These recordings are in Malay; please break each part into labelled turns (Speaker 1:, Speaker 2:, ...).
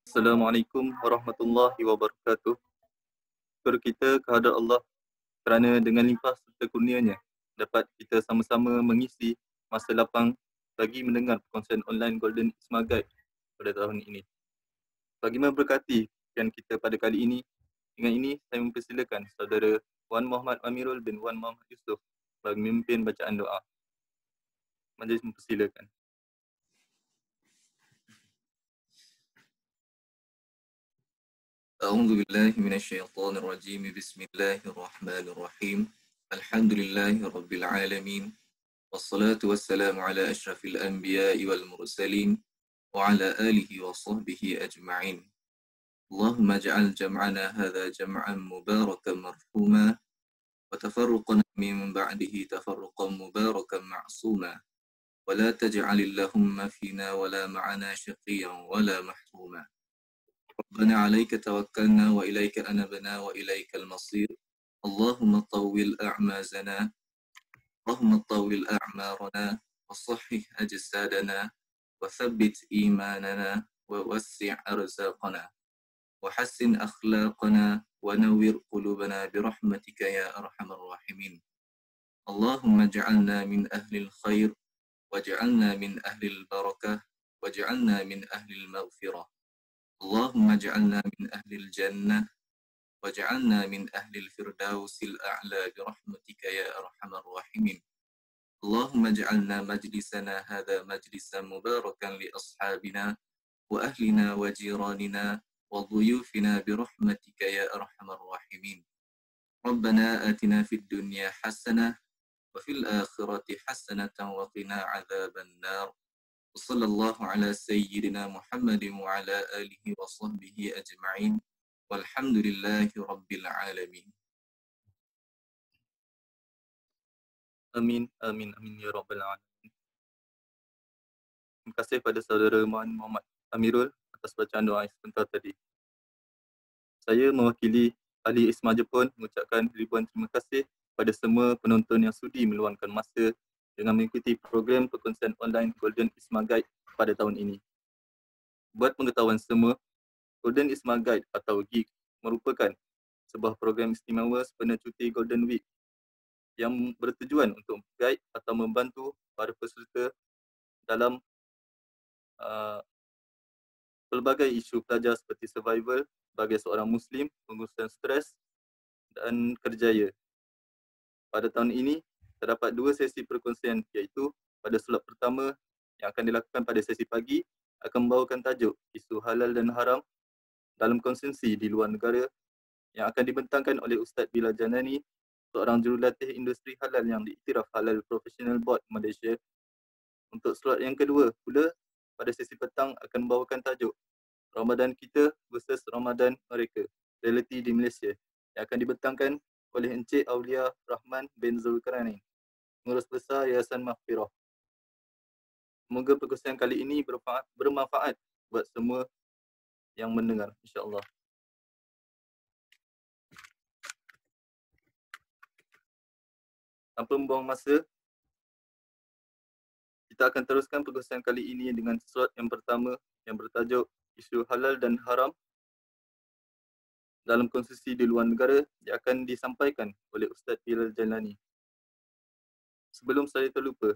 Speaker 1: Assalamualaikum warahmatullahi wabarakatuh. Syukur kita kehadrat Allah kerana dengan limpah serta kurnia-Nya dapat kita sama-sama mengisi masa lapang bagi mendengar perkongsian online Golden Isma Guide pada tahun ini. Bagi memberkati yang kita pada kali ini, dengan ini saya mempersilakan saudara Wan Muhammad Amirul bin Wan Muhammad Yusof bagi memimpin bacaan doa. Majlis mempersilakan.
Speaker 2: أعوذ بالله من الشيطان الرجيم بسم الله الرحمن الرحيم الحمد لله رب العالمين والصلاة والسلام على أشرف الأنبياء والمرسلين وعلى آله وصحبه أجمعين اللهم اجعل جمعنا هذا جمعا مباركا مرحوما وتفرقنا من بعده تفرقا مباركا معصوما ولا تجعل اللهم فينا ولا معنا شقيا ولا محروما ربنا عليك توكلنا وإليك أنبنا وإليك المصير اللهم طول أعمازنا اللهم طول أعمارنا وصحح أجسادنا وثبت إيماننا ووسع أرزاقنا وحسن أخلاقنا ونور قلوبنا برحمتك يا أرحم الراحمين اللهم اجعلنا من أهل الخير واجعلنا من أهل البركة واجعلنا من أهل المغفرة اللهم اجعلنا من أهل الجنة واجعلنا من أهل الفردوس الأعلى برحمتك يا أرحم الراحمين اللهم اجعلنا مجلسنا هذا مجلسا مباركا لأصحابنا وأهلنا وجيراننا وضيوفنا برحمتك يا أرحم الراحمين ربنا آتنا في الدنيا حسنة وفي الآخرة حسنة وقنا عذاب النار وصلى الله على سيدنا محمد وعلى آله وصحبه أجمعين والحمد لله رب العالمين.
Speaker 1: Amin, amin, amin ya rabbal alamin. Terima kasih pada saudara Muhammad Amirul atas bacaan doa yang sebentar tadi. Saya mewakili ahli Isma Jepun mengucapkan ribuan terima kasih pada semua penonton yang sudi meluangkan masa dengan mengikuti program perkongsian online Golden Isma Guide pada tahun ini. Buat pengetahuan semua, Golden Isma Guide atau GIG merupakan sebuah program istimewa sempena cuti Golden Week yang bertujuan untuk guide atau membantu para peserta dalam pelbagai isu pelajar seperti survival sebagai seorang Muslim, pengurusan stres dan kerjaya. Pada tahun ini, terdapat 2 sesi perkongsian iaitu pada slot pertama yang akan dilakukan pada sesi pagi akan membawakan tajuk isu halal dan haram dalam konsumsi di luar negara yang akan dibentangkan oleh Ustaz Bilal Janani, seorang jurulatih industri halal yang diiktiraf Halal Professional Board Malaysia. Untuk slot yang kedua pula, pada sesi petang akan membawakan tajuk Ramadan kita versus Ramadan mereka, realiti di Malaysia, yang akan dibentangkan oleh Encik Aulia Rahman bin Zulkarnain, Pengurus Besar Yayasan Maghfirah. Semoga perkongsian kali ini bermanfaat buat semua yang mendengar, insya-Allah. Tanpa membuang masa, kita akan teruskan perkongsian kali ini dengan slot yang pertama yang bertajuk isu halal dan haram dalam konsumsi di luar negara yang akan disampaikan oleh Ustaz Bilal Jalani. Sebelum saya terlupa,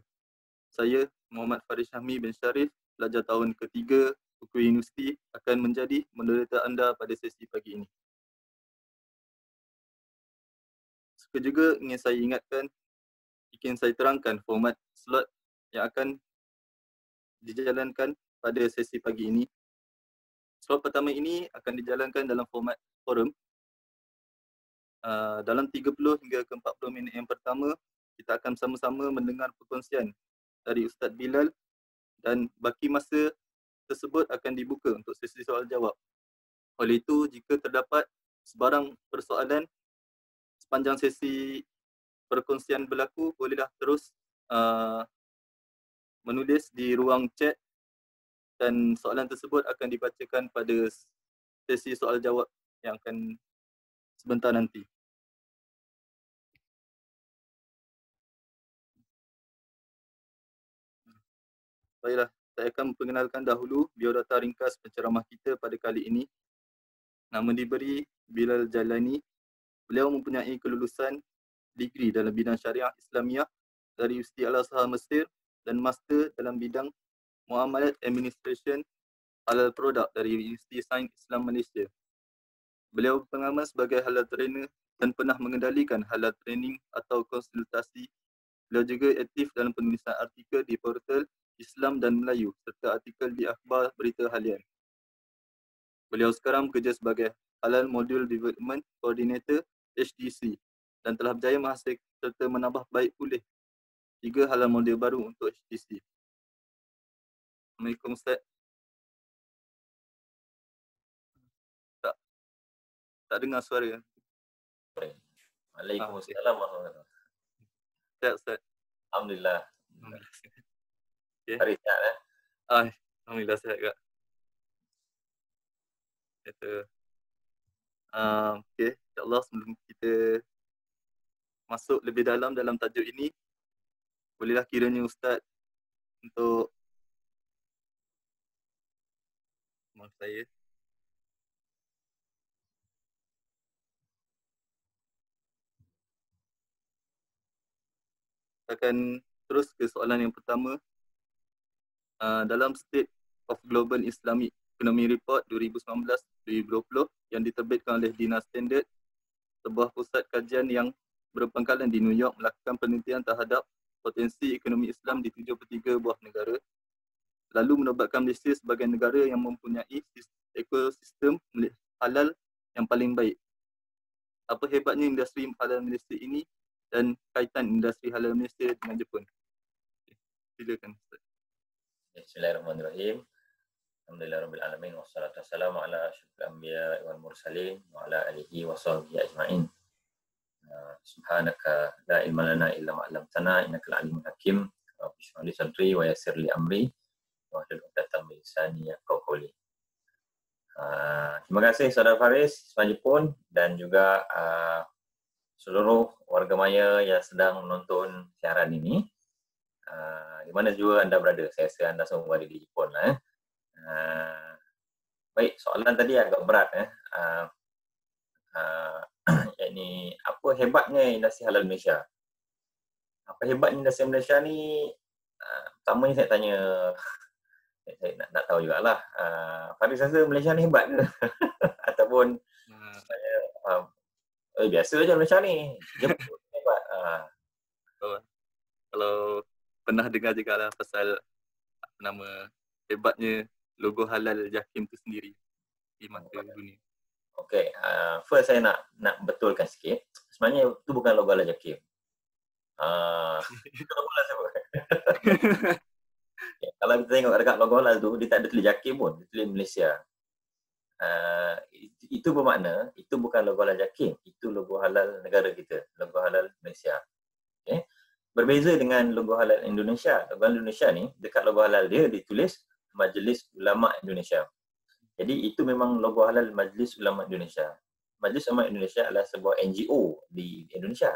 Speaker 1: saya Muhammad Faris Syahmi bin Syarif, pelajar tahun ketiga Ukui Universiti, akan menjadi moderator anda pada sesi pagi ini. Suka juga ingin saya ingatkan, ingin saya terangkan format slot yang akan dijalankan pada sesi pagi ini. Slot pertama ini akan dijalankan dalam format forum. Dalam 30 hingga ke 40 minit yang pertama, kita akan sama-sama mendengar perkongsian dari Ustaz Bilal dan baki masa tersebut akan dibuka untuk sesi soal jawab. Oleh itu, jika terdapat sebarang persoalan sepanjang sesi perkongsian berlaku, bolehlah terus menulis di ruang chat dan soalan tersebut akan dibacakan pada sesi soal jawab yang akan sebentar nanti. Baiklah, Saya akan memperkenalkan dahulu biodata ringkas penceramah kita pada kali ini. Nama diberi Bilal Jalani. Beliau mempunyai kelulusan degree dalam bidang syariah Islamiah dari Universiti Al-Azhar Mesir dan master dalam bidang Muamalat Administration Halal Produk dari Universiti Sains Islam Malaysia. Beliau berpengalaman sebagai halal trainer dan pernah mengendalikan halal training atau konsultasi. Beliau juga aktif dalam penulisan artikel di portal Islam dan Melayu serta artikel di akhbar berita harian. Beliau sekarang bekerja sebagai Halal Module Development Coordinator HDC dan telah berjaya menghasilkan serta menambah baik pulih 3 halal modul baru untuk HDC. Assalamualaikum Ustaz. Tak dengar suara.
Speaker 3: Waalaikumsalam warahmatullahi wabarakatuh.
Speaker 1: Sihat Ustaz.
Speaker 3: Alhamdulillah.
Speaker 1: Okay.
Speaker 3: Hari sihat
Speaker 1: Alhamdulillah sihat kak. Okay, insyaAllah sebelum kita masuk lebih dalam tajuk ini, bolehlah kiranya Ustaz untuk maaf saya akan terus ke soalan yang pertama. Dalam State of Global Islamic Economy Report 2019-2020 yang diterbitkan oleh Dinas Standard, sebuah pusat kajian yang berpangkalan di New York melakukan penelitian terhadap potensi ekonomi Islam di 73 buah negara, lalu menobatkan Malaysia sebagai negara yang mempunyai ekosistem halal yang paling baik. Apa hebatnya industri halal Malaysia ini dan kaitan industri halal Malaysia dengan Jepun? Silakan Ustaz.
Speaker 3: Bismillahirrahmanirrahim. Alhamdulillahirabbil alamin wassalatu wassalamu ala asyrofil anbiya'i wal mursalin wa ala alihi wa sahbihi ajma'in. Subhanaka la ilma lana illa ma 'allamtana innakal alimul hakim. Rabbi shrah li sadri wa yassir li amri wahlul 'uqdatam min lisani yafqahu qawli. Terima kasih Saudara Faris Isman Jepun dan juga seluruh warga maya yang sedang menonton siaran ini. Di mana juga anda berada, saya rasa anda semua berada di Jepun lah. Baik, soalan tadi agak berat. Yakni apa hebatnya industri halal Malaysia? Apa hebatnya industri Malaysia ni? Pertamanya saya tanya, saya nak tahu jugalah. Faris rasa Malaysia ni hebat ke? Ataupun biasa je Malaysia ni. Jepun hebat.
Speaker 1: Kalau pernah dengar juga lah pasal hebatnya logo halal JAKIM tu sendiri di mata dunia.
Speaker 3: Okay, first saya nak betulkan sikit. Sebenarnya itu bukan logo halal JAKIM. Itu logo halal siapa? Okay, kalau kita tengok dekat logo halal tu, dia tak ada tulis JAKIM pun, dia tulis Malaysia. Itu bermakna, itu bukan logo halal JAKIM, itu logo halal negara kita, logo halal Malaysia. Okay. Berbeza dengan logo halal Indonesia. Logo halal Indonesia ni, dekat logo halal dia ditulis Majlis Ulama Indonesia. Jadi itu memang logo halal Majlis Ulama Indonesia. Majlis Ulama Indonesia adalah sebuah NGO di Indonesia.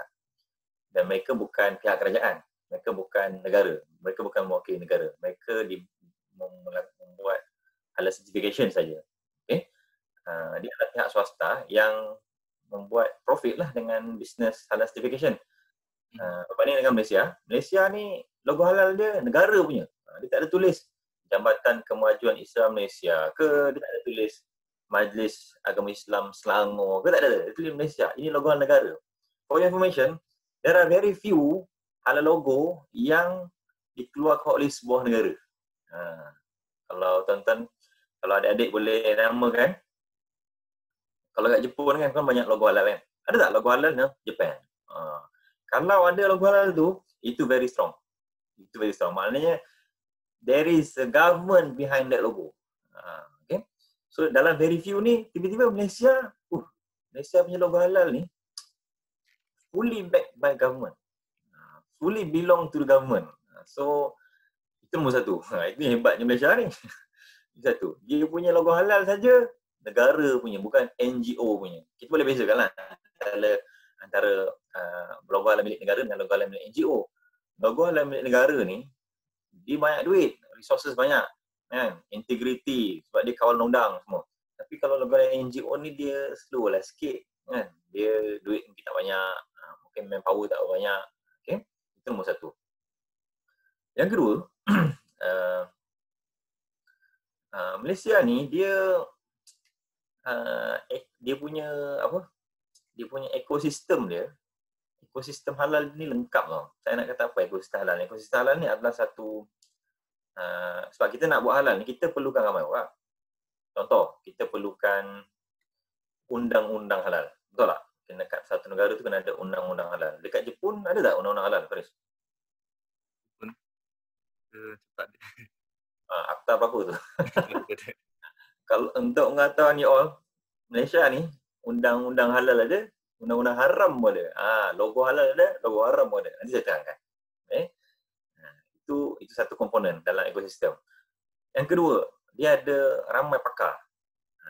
Speaker 3: Dan mereka bukan pihak kerajaan. Mereka bukan negara. Mereka bukan mewakili negara. Mereka membuat halal certification saja. Okay? Dia adalah pihak swasta yang membuat profit lah dengan bisnes halal certification. Berbanding dengan Malaysia ni logo halal dia negara punya. Dia tak ada tulis Jambatan Kemajuan Islam Malaysia ke, dia tak ada tulis Majlis Agama Islam Selangor ke, tak ada. Dia tulis Malaysia. Ini logo halal negara. For your information, there are very few halal logo yang dikeluarkan oleh sebuah negara. Kalau tuan-tuan, kalau adik-adik boleh namakan, kalau kat Jepun kan banyak logo halal kan. Ada tak logo halal ni? Japan. Kalau ada logo halal tu, itu very strong. Itu very strong. Maknanya, there is a government behind that logo. Okay. So, dalam very few ni, tiba-tiba Malaysia punya logo halal ni, fully backed by government. Fully belong to the government. So, itu nombor satu. Itu hebatnya Malaysia ni. Itu satu. Dia punya logo halal saja, negara punya, bukan NGO punya. Kita boleh bezakan lah antara logo halal milik negara dengan logo halal milik NGO. Logo halal milik negara ni, dia banyak duit, resources banyak, kan, integrity sebab dia kawal undang semua. Tapi kalau lembaga NGO ni dia slow lah sikit, kan. Dia duit mungkin tak banyak, mungkin manpower tak banyak. Okay, itu nombor satu. Yang kedua, Malaysia ni dia punya apa? Dia punya ekosistem halal ni lengkap tau. Saya nak kata apa ekosistem halal ni? Ekosistem halal ni adalah satu sebab kita nak buat halal ni kita perlukan ramai orang. Contoh, kita perlukan undang-undang halal. Betul tak? Dekat satu negara tu kena ada undang-undang halal. Dekat Jepun ada tak undang-undang halal, Faris?
Speaker 1: Cepat.
Speaker 3: Akta berapa tu? Kalau untuk pengetahuan you all, Malaysia ni undang-undang halal ada, undang-undang haram pun ada. Logo halal ada, logo haram pun ada. Nanti saya terangkan. Okay? Itu satu komponen dalam ekosistem. Yang kedua, dia ada ramai pakar.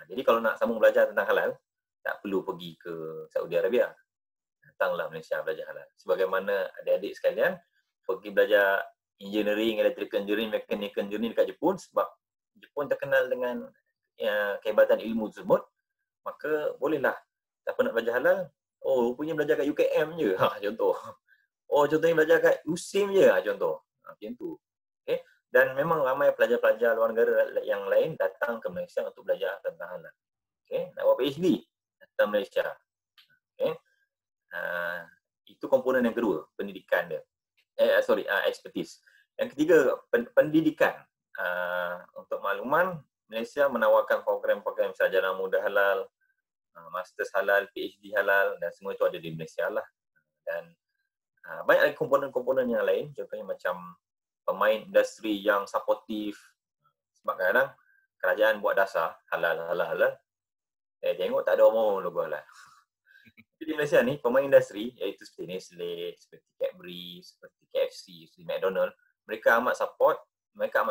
Speaker 3: Jadi kalau nak sambung belajar tentang halal, tak perlu pergi ke Saudi Arabia. Datanglah Malaysia belajar halal. Sebagaimana adik-adik sekalian pergi belajar engineering, electrical engineering, mechanical engineering dekat Jepun sebab Jepun terkenal dengan kehebatan ilmu tersebut, maka bolehlah siapa nak belajar halal, rupanya belajar kat UKM je, contoh. Contohnya belajar kat USIM je, contoh. Macam tu. Okay? Dan memang ramai pelajar-pelajar luar negara yang lain datang ke Malaysia untuk belajar tentang halal. Okay? Nak buat PhD, datang Malaysia. Okay? Itu komponen yang kedua, pendidikan dia. Expertise. Yang ketiga, pendidikan. Untuk makluman, Malaysia menawarkan program-program sarjana muda halal, masters halal, PhD halal dan semua itu ada di Malaysia lah. Dan banyak lagi komponen-komponen yang lain, contohnya macam pemain industri yang supportive. Sebab kadang-kadang kerajaan buat dasar halal. Tengok tak ada orang logo halal. Jadi Malaysia ni pemain industri iaitu seperti Nestle, seperti Cadbury, seperti KFC, seperti McDonald, mereka amat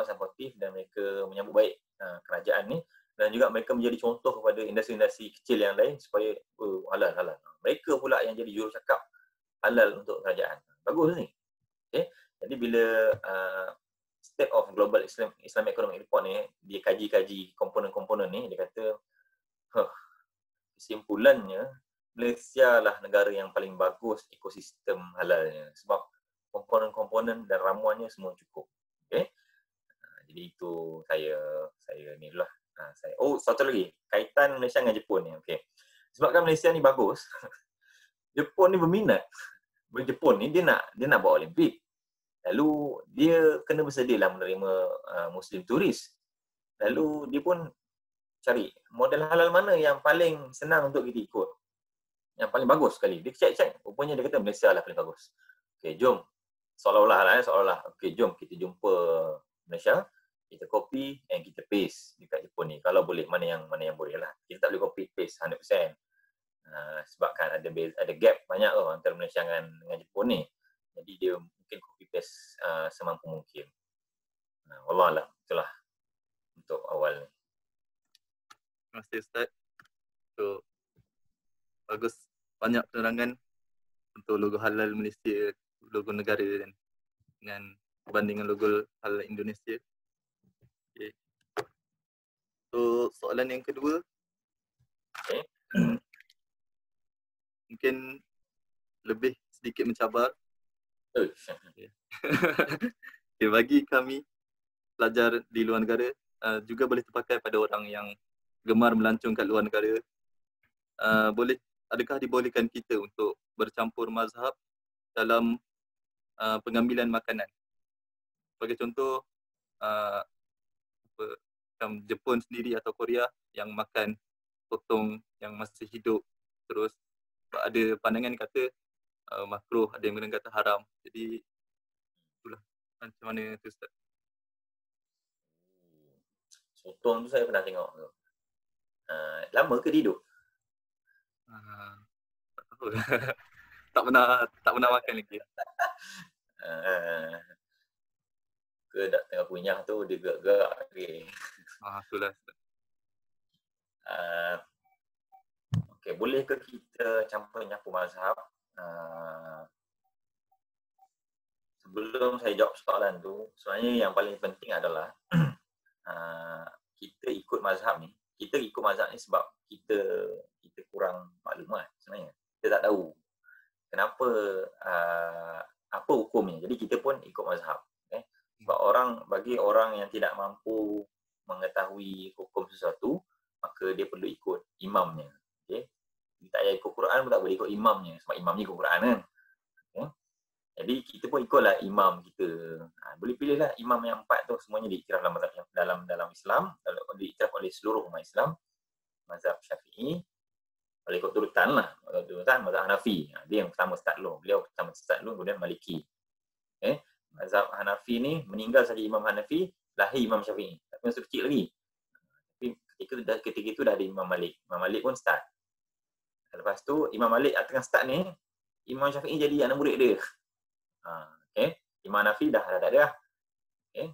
Speaker 3: supportive dan mereka menyambut baik kerajaan ni dan juga mereka menjadi contoh kepada industri-industri kecil yang lain supaya halal. Mereka pula yang jadi jurucakap halal untuk kerajaan. Bagus ni. Okay? Jadi bila State of Global Islamic Economic Report ni dia kaji-kaji komponen-komponen ni, dia kata kesimpulannya Malaysia lah negara yang paling bagus ekosistem halalnya sebab komponen-komponen dan ramuannya semua cukup. Okay? Jadi itu saya ni lah. Satu lagi, kaitan Malaysia dengan Jepun ni. Okay. Sebabkan Malaysia ni bagus, Jepun ni berminat. Jepun ni dia nak buat Olimpik. Lalu dia kena bersedialah menerima Muslim turis. Lalu dia pun cari model halal mana yang paling senang untuk kita ikut. Yang paling bagus sekali. Dia check. Rupanya dia kata Malaysia lah paling bagus. Okay, jom. Seolah-olah. Okay, jom kita jumpa Malaysia. Kita copy and kita paste dekat Jepun ni. Kalau boleh, mana yang boleh lah. Kita tak boleh copy paste 100%. Sebabkan ada gap banyak tau antara Malaysia dengan Jepun ni. Jadi dia mungkin copy paste semampu mungkin. Wallahualam. Itulah untuk awal ni.
Speaker 1: Terima kasih Ustaz. So, bagus, banyak penerangan untuk logo halal Malaysia, logo negara kan, dengan berbanding dengan logo halal Indonesia. Okay. So, soalan yang kedua.
Speaker 3: Okay.
Speaker 1: Mungkin lebih sedikit mencabar. Okay. Okay, bagi kami pelajar di luar negara, juga boleh terpakai pada orang yang gemar melancong kat luar negara. Adakah dibolehkan kita untuk bercampur mazhab dalam pengambilan makanan? Sebagai contoh, macam Jepun sendiri atau Korea yang makan potong yang masih hidup. Terus ada pandangan kata makruh, ada yang kata haram. Jadi itulah macam mana tu Ustaz.
Speaker 3: Sotong tu saya pernah tengok tu. Lama ke dia hidup?
Speaker 1: Tak tahu. tak pernah makan lagi.
Speaker 3: Ke dah tengah kunyah tu dia gerak-gerak lagi.
Speaker 1: Itulah.
Speaker 3: Okey, boleh ke kita campur-nyampur mazhab? sebelum saya jawab soalan tu, sebenarnya yang paling penting adalah kita ikut mazhab ni. Kita ikut mazhab ni sebab kita kurang maklumat sebenarnya. Kita tak tahu kenapa, apa hukumnya. Jadi kita pun ikut mazhab. Sebab bagi orang yang tidak mampu mengetahui hukum sesuatu, maka dia perlu ikut imamnya. Okay? Dia tak payah ikut Quran pun tak boleh ikut imamnya. Sebab imamnya ikut Quran kan. Okay? Jadi kita pun ikutlah imam kita. Boleh pilihlah imam yang 4 tu, semuanya diiktiraf dalam Islam, diiktiraf oleh seluruh umat Islam. Mazhab Syafi'i, boleh ikut turutan lah. Mazhab Hanafi, dia yang pertama start dulu. Beliau pertama start dulu, kemudian Maliki. Okay? Mazhab Hanafi ni, meninggal saja Imam Hanafi, lahir Imam Syafi'i. Tapi masih kecil lagi. Tapi ketika itu dah ada Imam Malik. Imam Malik pun start. Lepas tu Imam Malik tengah start ni, Imam Syafi'i jadi anak murid dia. Okay. Imam Hanafi dah tak ada. Okay.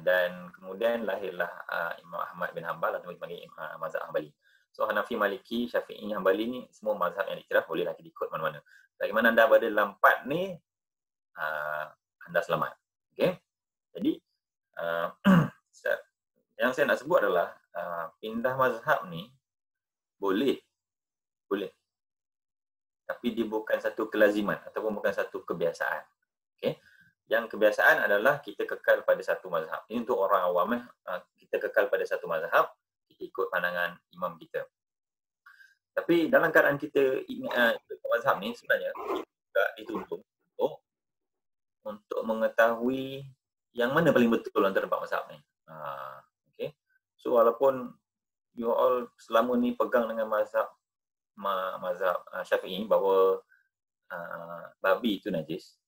Speaker 3: Dan kemudian lahirlah Imam Ahmad bin Hanbal atau dipanggil mazhab Hanbali. So Hanafi, Maliki, Syafi'i, Hanbali ni semua mazhab yang diiktiraf, bolehlah kita ikut mana-mana. Bagaimana anda berada dalam 4 ni, anda selamat. Okay. Jadi yang saya nak sebut adalah pindah mazhab ni boleh. Tapi dia bukan satu kelaziman ataupun bukan satu kebiasaan. Okay. Yang kebiasaan adalah kita kekal pada satu mazhab. Ini untuk orang awam, kita kekal pada satu mazhab, kita ikut pandangan imam kita. Tapi dalam keadaan kita ikut mazhab ni, sebenarnya kita dituntut untuk mengetahui yang mana paling betul antara 4 mazhab ni. Okay. So walaupun you all selama ni pegang dengan mazhab Syafi'i bahawa babi itu najis,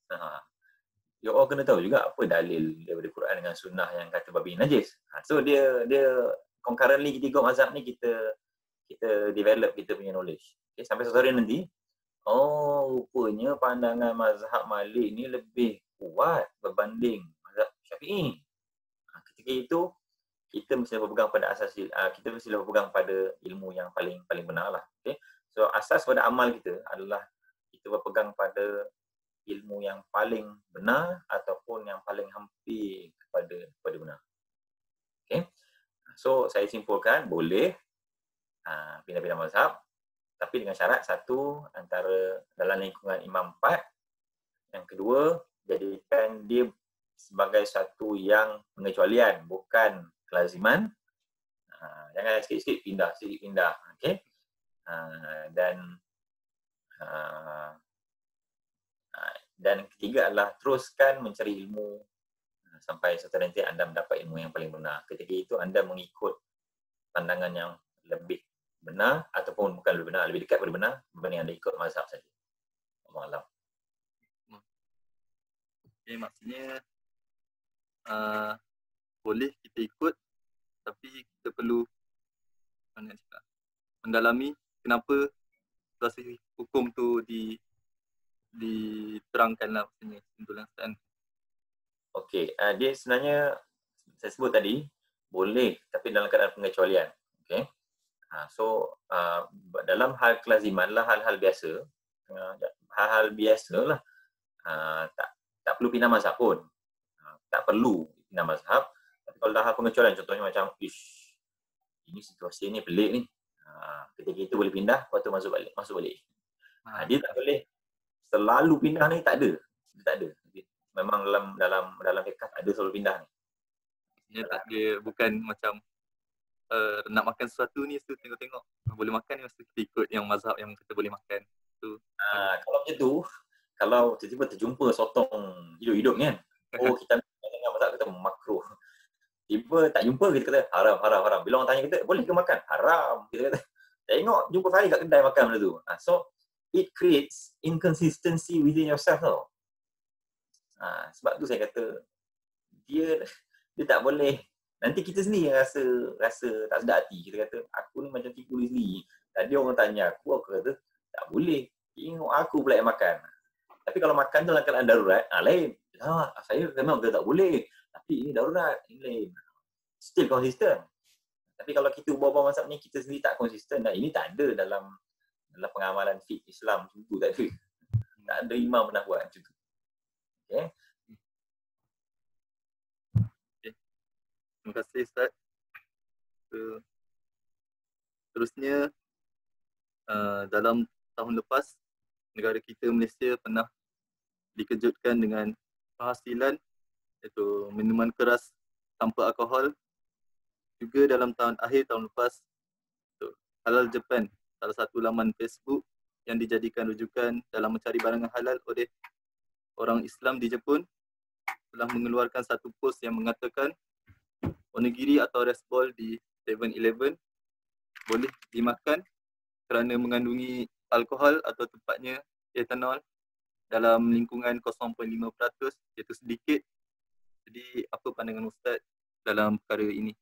Speaker 3: you all kena tahu juga apa dalil daripada Quran dengan sunnah yang kata babi najis. So dia concurrently kita ikut mazhab ni, kita develop kita punya knowledge. Okay, sampai suatu hari nanti, rupanya pandangan mazhab Malik ni lebih kuat berbanding mazhab Syafi'i. Ketika itu kita mesti berpegang pada asas, kita mesti berpegang pada ilmu yang paling benar lah. Okay? So asas pada amal kita adalah kita berpegang pada ilmu yang paling benar ataupun yang paling hampir kepada benar. Okay? So saya simpulkan boleh pindah-pindah mazhab, tapi dengan syarat satu, antara dalam lingkungan imam 4. Yang kedua, jadikan dia sebagai satu yang pengecualian, bukan kelaziman. Jangan sikit-sikit pindah. Okay? Dan ketiga adalah teruskan mencari ilmu sampai suatu nanti anda mendapat ilmu yang paling benar. Ketika itu anda mengikut pandangan yang lebih benar ataupun bukan lebih benar, lebih dekat pada benar berbanding anda ikut mazhab saja. Allahualam.
Speaker 1: Okay, maksudnya boleh kita ikut, tapi kita perlu mendalami kenapa proses hukum tu diterangkanlah, maksudnya simpulan.
Speaker 3: Okey, dia sebenarnya saya sebut tadi boleh tapi dalam keadaan pengecualian. Okey. So dalam hal kelaziman lah, hal-hal biasa, lah, tak perlu pindah mazhab pun. Tak perlu pindah mazhab. Tapi kalau dah hal pengecualian, contohnya macam ini situasi ni pelik ni. Ketika itu boleh pindah, lepas tu masuk balik. Dia tak boleh selalu pindah ni, tak ada. Dia tak ada. Memang dalam fiqh ada selalu pindah ni.
Speaker 1: Dia tak ada, bukan macam nak makan sesuatu ni, tu tengok-tengok boleh makan ni, mesti kita ikut yang mazhab yang kita boleh makan tu.
Speaker 3: Kalau macam tu, kalau tiba-tiba terjumpa sotong hidup-hidup ni kan, kita dengan mazhab kita makruh. Tiba tak jumpa, kita kata haram. Bila orang tanya kita, boleh ke makan? Haram. Kita kata, tengok jumpa saya kat kedai makan benda tu. So it creates inconsistency within yourself tau. Sebab tu saya kata dia tak boleh. Nanti kita sendiri yang rasa tak sedap hati. Kita kata aku ni macam tipu diri sendiri. Tadi orang tanya aku kata tak boleh. Tengok aku pula yang makan. Tapi kalau makan tu dalam keadaan darurat, lain. Saya memang tak boleh. Tapi ini darurat, ini lain. Still konsisten. Tapi kalau kita ubah-ubah mazhab ni, kita sendiri tak konsisten. Dan ini tak ada dalam pengamalan fiqh Islam tu, tak ada. Tak ada imam pernah buat macam tu. Okey.
Speaker 1: Terima kasih Ustaz. Terusnya, dalam tahun lepas, negara kita Malaysia pernah dikejutkan dengan penghasilan iaitu minuman keras tanpa alkohol. Juga dalam akhir tahun lepas, Halal Japan, salah satu laman Facebook yang dijadikan rujukan dalam mencari barangan halal oleh orang Islam di Jepun, telah mengeluarkan satu post yang mengatakan onigiri atau rice ball di 7-Eleven boleh dimakan kerana mengandungi alkohol atau tepatnya etanol dalam lingkungan 0.5%, iaitu sedikit. Jadi apa pandangan Ustaz dalam perkara ini?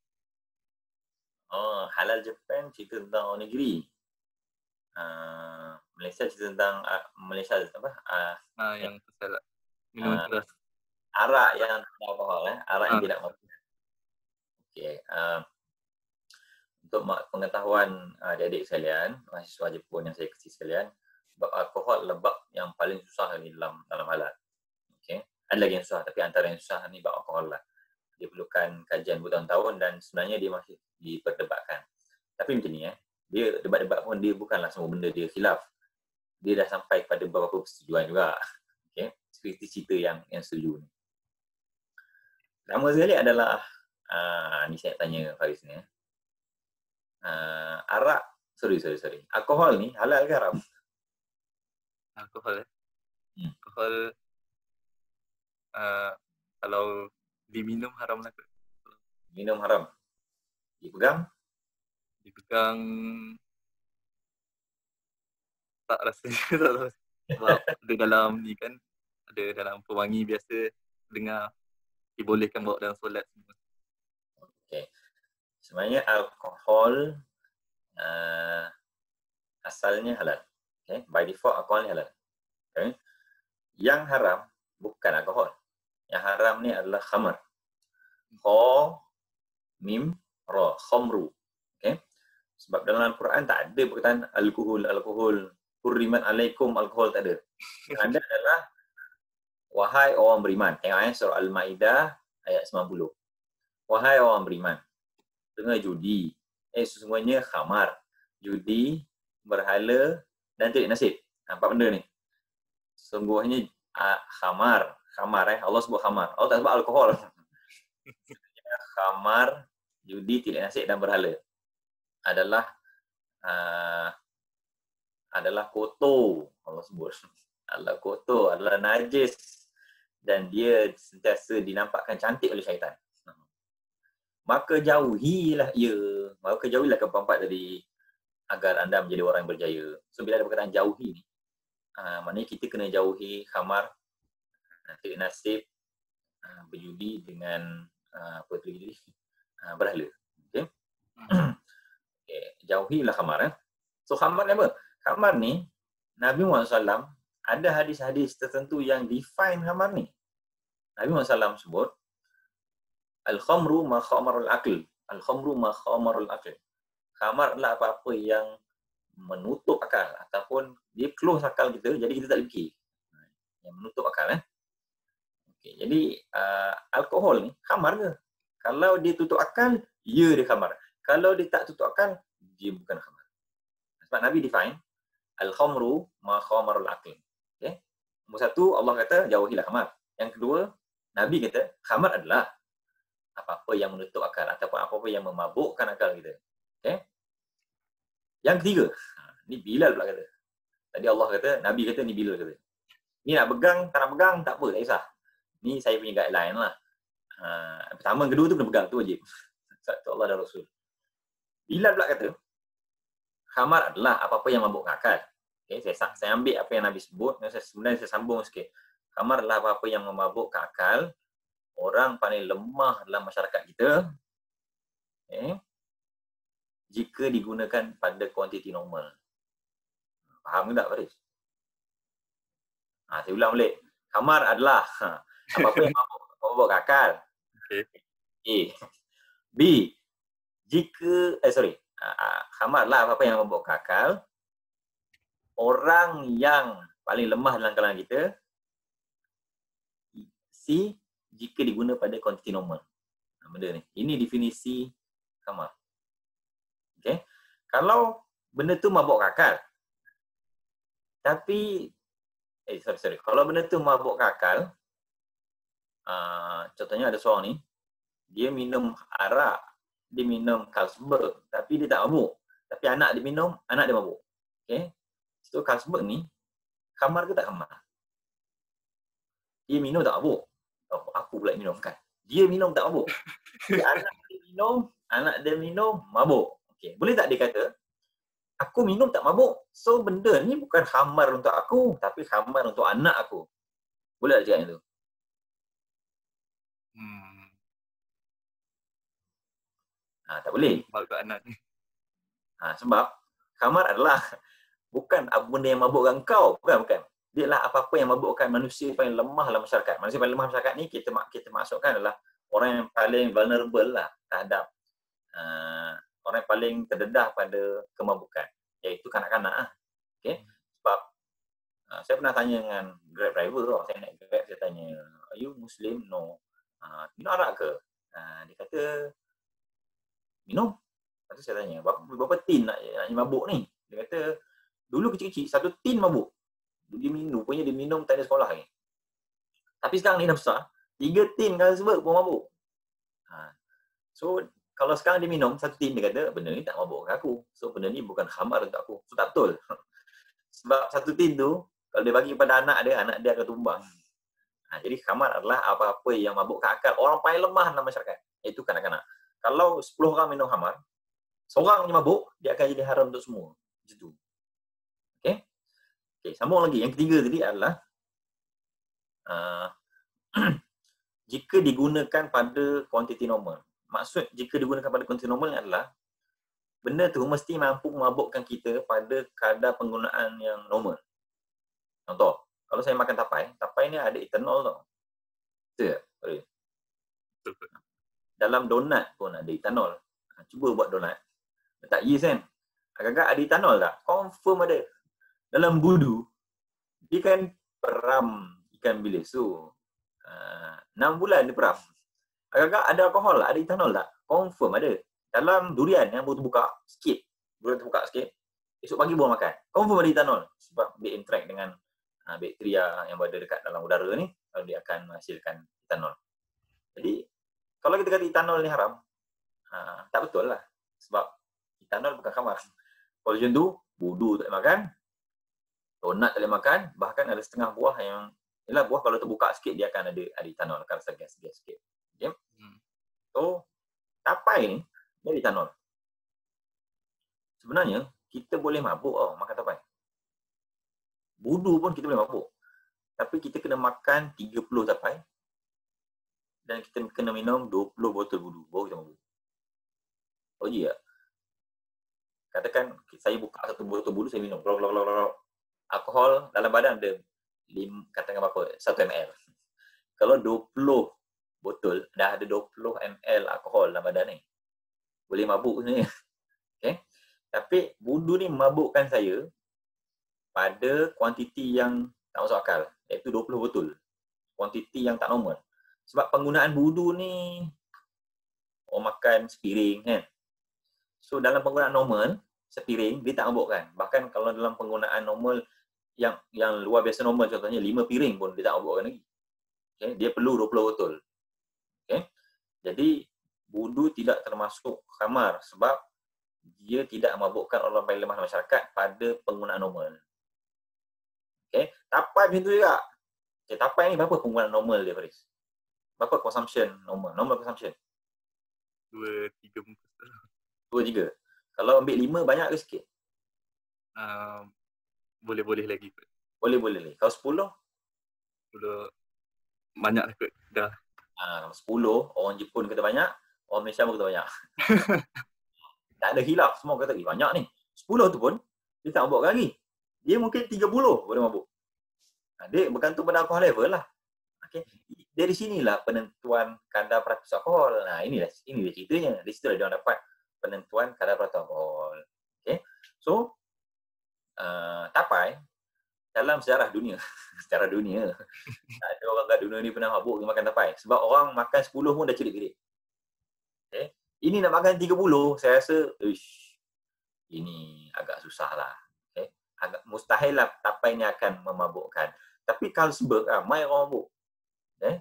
Speaker 3: Oh, Halal Japan cerita tentang onigiri. Malaysia cerita tentang Malaysia apa?
Speaker 1: Yang tersalah. Minuman keras.
Speaker 3: Arak yang tidak alkohol, arak yang tidak alkohol. Okey. Untuk pengetahuan adik-adik sekalian, mahasiswa Jepun yang saya kasihi sekalian, bab alkohol adalah bab yang paling susah ni dalam halal. Okey. Ada lagi yang susah, tapi antara yang susah ni bab alkohol lah. Dia perlukan kajian bertahun-tahun dan sebenarnya dia masih diperdebatkan. Tapi macam ni dia debat-debat pun dia bukanlah semua benda dia khilaf. Dia dah sampai kepada beberapa persetujuan juga. Okey. Seperti cerita yang setuju ni. Pertama sekali adalah ni saya tanya Faris ni. Arak, sorry. Alkohol ni halal ke haram?
Speaker 1: Alkohol Alkohol kalau diminum haram lah.
Speaker 3: Minum haram. Dipegang
Speaker 1: tak rasanya tak tahu. Sebab ada dalam ni kan, ada dalam pewangi biasa dengar dibolehkan bawa dalam solat semua.
Speaker 3: Okey. Sebenarnya alkohol asalnya halal. Okay? By default alkohol ni halal. Okay? Yang haram bukan alkohol. Yang haram ni adalah khamar. Mim, ra, khamru. Okay? Sebab dalam Al-Quran tak ada perkataan alkohol. Hurrimat alaikum, alkohol tak ada. Yang ada adalah wahai orang beriman. Tengok surah Al-Ma'idah ayat 90. Wahai orang beriman, dengar judi. Sesungguhnya khamar, judi, berhala dan tilik nasib. Empat benda ni. Sesungguhnya khamar. Allah sebut khamar. Allah tak sebut alkohol. Khamar, judi, tilik nasib dan berhala adalah kotor. Allah sebut adalah kotor, adalah najis dan dia sentiasa dinampakkan cantik oleh syaitan. Maka jauhilah keempat tadi agar anda menjadi orang yang berjaya. So bila ada perkataan jauhi ni, maknanya kita kena jauhi khamar, tilik nasib, berjudi dengan berhala. Okey. Okay. Jauhilah khamar. So khamar ni apa? Khamar ni Nabi Muhammad SAW ada hadis-hadis tertentu yang define khamar ni. Nabi Muhammad SAW sebut al-khamru ma khamarul aql. Al-khamru ma khamarul aql. Khamar adalah apa-apa yang menutup akal ataupun dia close akal kita, jadi kita tak boleh fikir. Yang menutup akal. Okay, jadi alkohol ni khamar ke? Kalau dia tutup akal, dia khamar. Kalau dia tak tutup akal, dia bukan khamar. Sebab Nabi define al-khamru ma khamarul aql. Okay? Nombor satu, Allah kata jauhilah khamar. Yang kedua, Nabi kata khamar adalah apa-apa yang menutup akal ataupun apa-apa yang memabukkan akal kita. Okay? Yang ketiga, ni Bilal pula kata. Tadi Allah kata, Nabi kata, ni Bilal kata. Ni nak pegang, tak nak pegang, tak apa, tak kisah. Ni saya punya guideline lah. Pertama, kedua tu kena pegang, tu wajib. Satu Allah dan Rasul. Bilal pula kata, khamar adalah apa-apa yang memabukkan akal. Okay, saya ambil apa yang Nabi sebut, sebenarnya saya sambung sikit. Khamar adalah apa-apa yang memabukkan akal. Orang paling lemah dalam masyarakat kita, jika digunakan pada kuantiti normal. Faham ke tak, Faris? Saya ulang balik. Khamar adalah apa-apa yang memabukkan akal. A. B. Khamar adalah apa-apa yang memabukkan akal. Orang yang paling lemah dalam kalangan kita, definisi jika diguna pada kuantiti normal. Benda ni. Ini definisi khamar. Okey. Kalau benda tu mabuk akal, tapi sorry. Kalau benda tu mabuk akal, contohnya ada seorang ni, dia minum arak, dia minum Carlsberg, tapi dia tak mabuk. Tapi anak dia minum, anak dia mabuk. Okey. So Carlsberg ni khamar ke tak khamar? Dia minum tak mabuk. Oh, aku pula minum kan. Dia minum tak mabuk. Anak dia minum mabuk. Okey, boleh tak dia kata aku minum tak mabuk. So benda ni bukan khamar untuk aku, tapi khamar untuk anak aku. Boleh tak cakap itu? Tak boleh.
Speaker 1: Sebab anak ni.
Speaker 3: Sebab khamar adalah bukan benda yang mabukkan kau, bukan. Dia adalah apa-apa yang mabukkan manusia paling lemah dalam masyarakat. Manusia paling lemah masyarakat ni kita masukkan adalah orang yang paling vulnerable lah terhadap orang yang paling terdedah pada kemabukan, iaitu kanak-kanak. Okay? Sebab saya pernah tanya dengan Grab driver, saya naik Grab, saya tanya, are you Muslim? No. Minum arak ke? Dia kata, minum. Lepas tu saya tanya, berapa tin nak mabuk ni? Dia kata, dulu kecil-kecil, 1 tin mabuk. Dia minum, rupanya dia minum tak ada sekolah ni. Tapi sekarang ni dah besar, 3 tin Carlsberg pun mabuk. So, kalau sekarang dia minum 1 tin, dia kata, benda ni tak mabuk ke aku. So, benda ni bukan khamar untuk aku. So, tak betul. Sebab 1 tin tu, kalau dia bagi kepada anak dia akan tumbang. Jadi, khamar adalah apa-apa yang mabukkan akal orang paling lemah dalam masyarakat. Iaitu kanak-kanak. Kalau 10 orang minum khamar, seorang yang mabuk, dia akan jadi haram untuk semua. Macam tu. Okay, sambung lagi. Yang ketiga tadi adalah jika digunakan pada kuantiti normal. Maksud jika digunakan pada kuantiti normal adalah benda tu mesti mampu memabukkan kita pada kadar penggunaan yang normal. Contoh, kalau saya makan tapai ni ada etanol tau. Betul tak? Dalam donat pun ada etanol. Cuba buat donat. Letak yeast kan? Agak-agak ada etanol tak? Confirm ada. Dalam budu, dia kan peram ikan bilis tu. 6 bulan dia peram. Agak-agak ada alkohol tak? Ada etanol tak? Confirm ada. Dalam durian yang baru terbuka sikit, esok pagi baru makan. Confirm ada etanol. Sebab dia interact dengan bakteria yang berada dekat dalam udara ni, lalu dia akan menghasilkan etanol. Jadi, kalau kita kata etanol ni haram, tak betul lah. Sebab etanol bukan khamar. Kalau macam tu, budu tak boleh makan, donat tak boleh makan, bahkan ada setengah buah yang, ialah buah kalau terbuka sikit, dia akan ada etanol, akan rasa gas sikit. Okay? So, tapai ni, dia ada etanol. Sebenarnya, kita boleh mabuk makan tapai. Budu pun kita boleh mabuk. Tapi kita kena makan 30 tapai dan kita kena minum 20 botol budu. Baru kita mabuk. Logik tak? Katakan saya buka 1 botol budu, saya minum. Alkohol dalam badan ada katakan berapa? 1 ml. Kalau 20 botol, dah ada 20 ml alkohol dalam badan ni. Boleh mabuk sebenarnya. Okay? Tapi budu ni mabukkan saya pada kuantiti yang tak masuk akal, iaitu 20 botol. Kuantiti yang tak normal. Sebab penggunaan budu ni orang makan sepiring kan. So dalam penggunaan normal, sepiring dia tak mabukkan. Bahkan kalau dalam penggunaan normal yang luar biasa normal, contohnya 5 piring pun dia tak mabukkan lagi. Okay? Dia perlu 20 botol. Okay? Jadi budu tidak termasuk khamar sebab dia tidak memabukkan orang paling lemah masyarakat pada penggunaan normal. Okay? Tapai macam tu juga. Okay, tapai ni berapa penggunaan normal dia, Faris? Berapa consumption normal? Normal consumption?
Speaker 1: 2-3 bungkus.
Speaker 3: 2-3. Kalau ambil 5 banyak ke sikit?
Speaker 1: Boleh-boleh lagi kot.
Speaker 3: Boleh-boleh lagi. Kalau 10?
Speaker 1: Banyak lah kot. Dah.
Speaker 3: Kalau 10, orang Jepun kata banyak, orang Malaysia pun kata banyak. Tak ada khilaf. Semua kata, banyak ni. 10 tu pun, dia tak mabuk lagi. Dia mungkin 30 boleh mabuk. Dia bergantung pada alkohol level lah. Okay. Dari sinilah penentuan kadar peratus alkohol. Inilah ceritanya. Di situ dia dapat penentuan kadar peratus alkohol. Okay. So, tapai dalam sejarah dunia, sejarah dunia, tak ada orang kat dunia ni pernah mabuk makan tapai. Sebab orang makan 10 pun dah celik-celik. Okay. Ini nak makan 30, saya rasa, ini agak susah lah. Okay. Agak mustahil lah tapai ni akan memabukkan. Tapi Carlsberg, mai orang mabuk. Okay.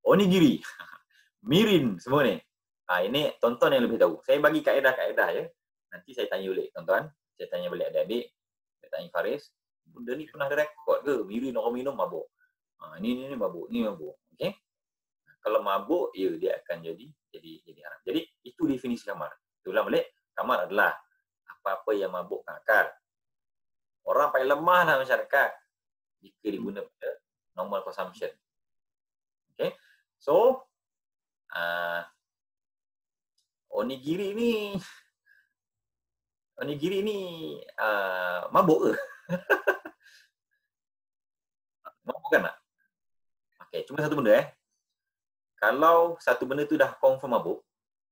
Speaker 3: Onigiri, mirin, semua ni. Ini tonton yang lebih tahu. Saya bagi kaedah-kaedah je. Nanti saya tanya balik tuan-tuan. Saya tanya balik adik-adik. Saya tanya Faris. Benda ni pernah ada rekod ke? Mirin orang minum mabuk. Ni mabuk. Ni mabuk. Okay? Kalau mabuk, ya dia akan jadi haram. Jadi itu definisi khamar. Ulang balik. Khamar adalah apa-apa yang mabukkan akal. Orang paling lemah dalam masyarakat jika diguna pada normal consumption. Okay? So, onigiri ni mabuk ke? Mabuk kan tak? Okay, cuma satu benda Kalau satu benda tu dah confirm mabuk,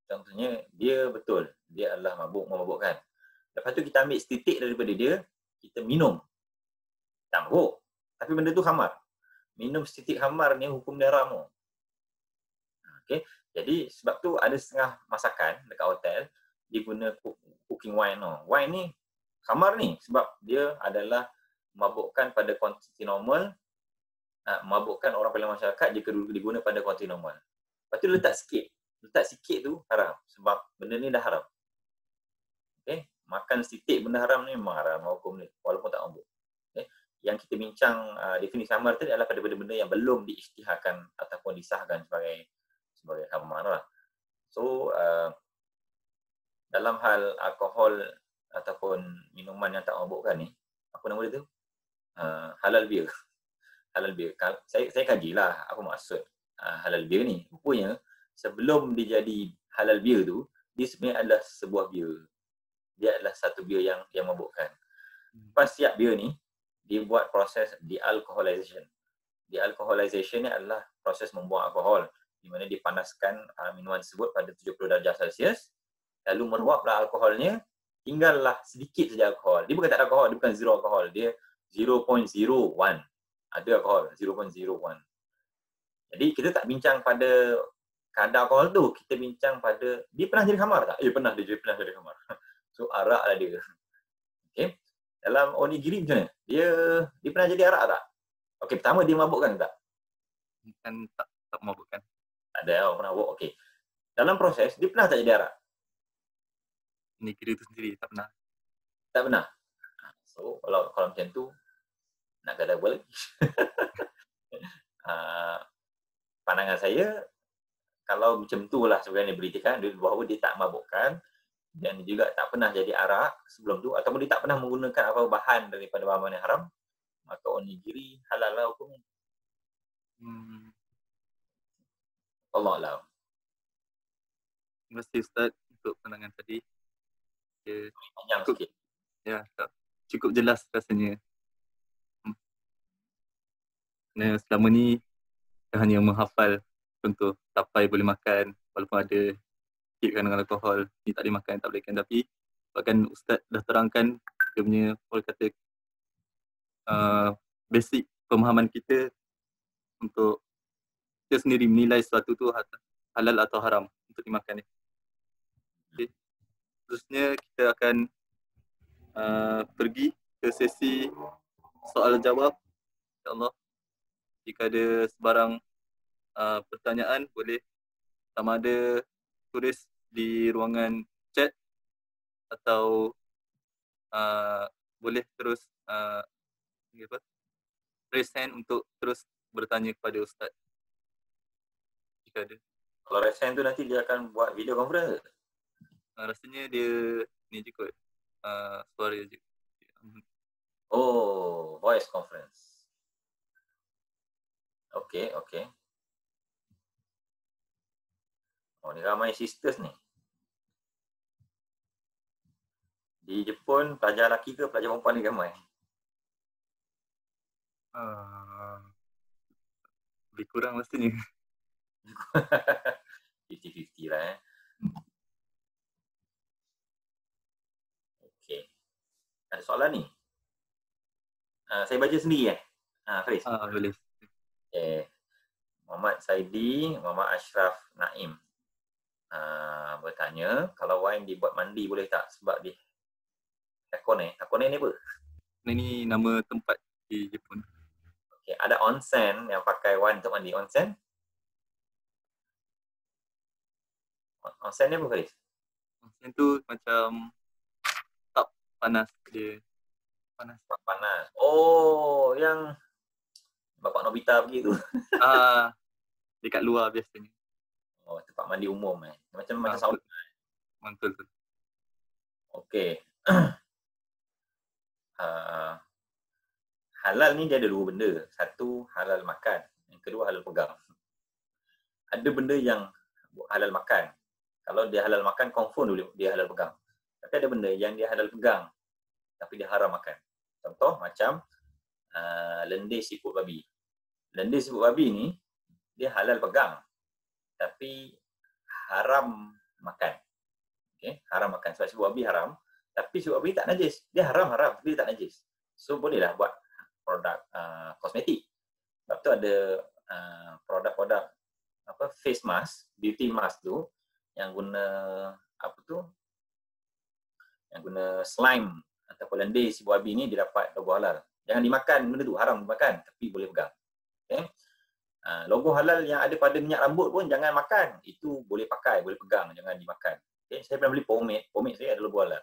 Speaker 3: contohnya dia betul, dia adalah memabukkan. Lepas tu kita ambil setitik daripada dia, kita minum. Tak mabuk. Tapi benda tu khamar. Minum setitik khamar ni hukum dia haram. Okay. Jadi sebab tu ada setengah masakan dekat hotel dia guna cooking wine. Wine ni khamar ni sebab dia adalah memabukkan pada kuantiti normal, memabukkan orang paling masyarakat jika diguna pada kuantiti normal. Lepas tu letak sikit tu haram sebab benda ni dah haram. Okay. Makan setitik benda haram ni memang haram hukum ni walaupun tak mabuk. Okay. Yang kita bincang definisi khamar tadi adalah pada benda-benda yang belum diisytiharkan ataupun disahkan sebagai khamar lah. So, dalam hal alkohol ataupun minuman yang tak memabukkan ni, apa nama dia tu? Halal beer. Halal beer. Saya kajilah apa maksud halal beer ni. Rupanya, sebelum dia jadi halal beer tu, dia sebenarnya adalah sebuah beer. Dia adalah satu beer yang memabukkan. Lepas siap beer ni, dia buat proses de-alcoholization. De-alcoholization ni adalah proses membuang alkohol di mana dipanaskan minuman tersebut pada 70 darjah Celsius, lalu meruaplah alkoholnya, tinggallah sedikit saja alkohol. Dia bukan tak ada alkohol, dia bukan zero alkohol, dia 0.01. Ada alkohol, 0.01. Jadi kita tak bincang pada kadar alkohol tu, kita bincang pada dia pernah jadi khamar tak? Pernah jadi khamar. So arak lah dia. Okay. Dalam onigiri macam mana? Dia pernah jadi arak tak? Okey, pertama dia mabukkan tak?
Speaker 1: Bukan tak mabukkan.
Speaker 3: Ada orang pernah mabuk. Okey. Dalam proses dia pernah tak jadi arak?
Speaker 1: Onigiri tu sendiri tak pernah.
Speaker 3: Tak pernah. So kalau macam tu nak kata apa lagi? Pandangan saya kalau macam tu lah sebenarnya beritikan bahawa dia tak mabukkan dan juga tak pernah jadi arak sebelum tu ataupun dia tak pernah menggunakan apa bahan daripada bahan yang haram, maka onigiri halal lah hukumnya. Allah Alam.
Speaker 1: Terima kasih Ustaz untuk pandangan tadi. Cukup jelas rasanya. Selama ni kita hanya menghafal contoh tapai boleh makan walaupun ada sikit kandungan alkohol, ni tak boleh makan, tak boleh makan. Tapi bahkan Ustaz dah terangkan dia punya orang kata basic pemahaman kita untuk kita sendiri menilai sesuatu tu halal atau haram untuk dimakan ni. Okay. Terusnya kita akan pergi ke sesi soal jawab. InsyaAllah jika ada sebarang pertanyaan boleh sama ada tulis di ruangan chat atau boleh terus raise hand untuk terus bertanya kepada Ustaz jika ada.
Speaker 3: Kalau raise hand tu nanti dia akan buat video conference ke?
Speaker 1: Rasanya dia ni je kot, suara je.
Speaker 3: Oh, voice conference. Okay. Oh, ni ramai sisters ni. Di Jepun, pelajar lelaki ke pelajar perempuan ni ramai?
Speaker 1: Lebih kurang rasanya.
Speaker 3: 50-50 lah Okay. Ada soalan ni? Saya baca sendiri Faris.
Speaker 1: Boleh.
Speaker 3: Muhammad Saidi, Muhammad Ashraf Naim bertanya, kalau wine dibuat mandi boleh tak? Sebab di Hakone ni apa?
Speaker 1: Ini nama tempat di Jepun.
Speaker 3: Okay. Ada onsen yang pakai wine untuk mandi. Onsen ni apa, Faris?
Speaker 1: Onsen tu macam tap panas dia.
Speaker 3: Panas. Oh, yang Bapak Nobita pergi tu.
Speaker 1: Dekat luar biasanya.
Speaker 3: Oh, tempat mandi umum Macam sauna.
Speaker 1: Betul.
Speaker 3: Okey. Halal ni dia ada dua benda. Satu, halal makan. Yang kedua, halal pegang. Ada benda yang halal makan. Kalau dia halal makan, confirm dulu dia halal pegang. Tapi ada benda yang dia halal pegang, tapi dia haram makan. Contoh macam lendir siput babi. Lendir siput babi ni, dia halal pegang, tapi haram makan. Okay? Haram makan. Sebab siput babi haram, tapi siput babi tak najis. Dia haram, tapi dia tak najis. So, bolehlah buat produk kosmetik. Sebab tu ada produk-produk face mask, beauty mask tu yang guna yang guna slime ataupun lendir siput babi ni, dia dapat logo halal. Jangan dimakan benda tu, haram dimakan, tapi boleh pegang. Okay? Logo halal yang ada pada minyak rambut pun jangan makan. Itu boleh pakai, boleh pegang, jangan dimakan. Okay? Saya pernah beli pomade saya ada logo halal.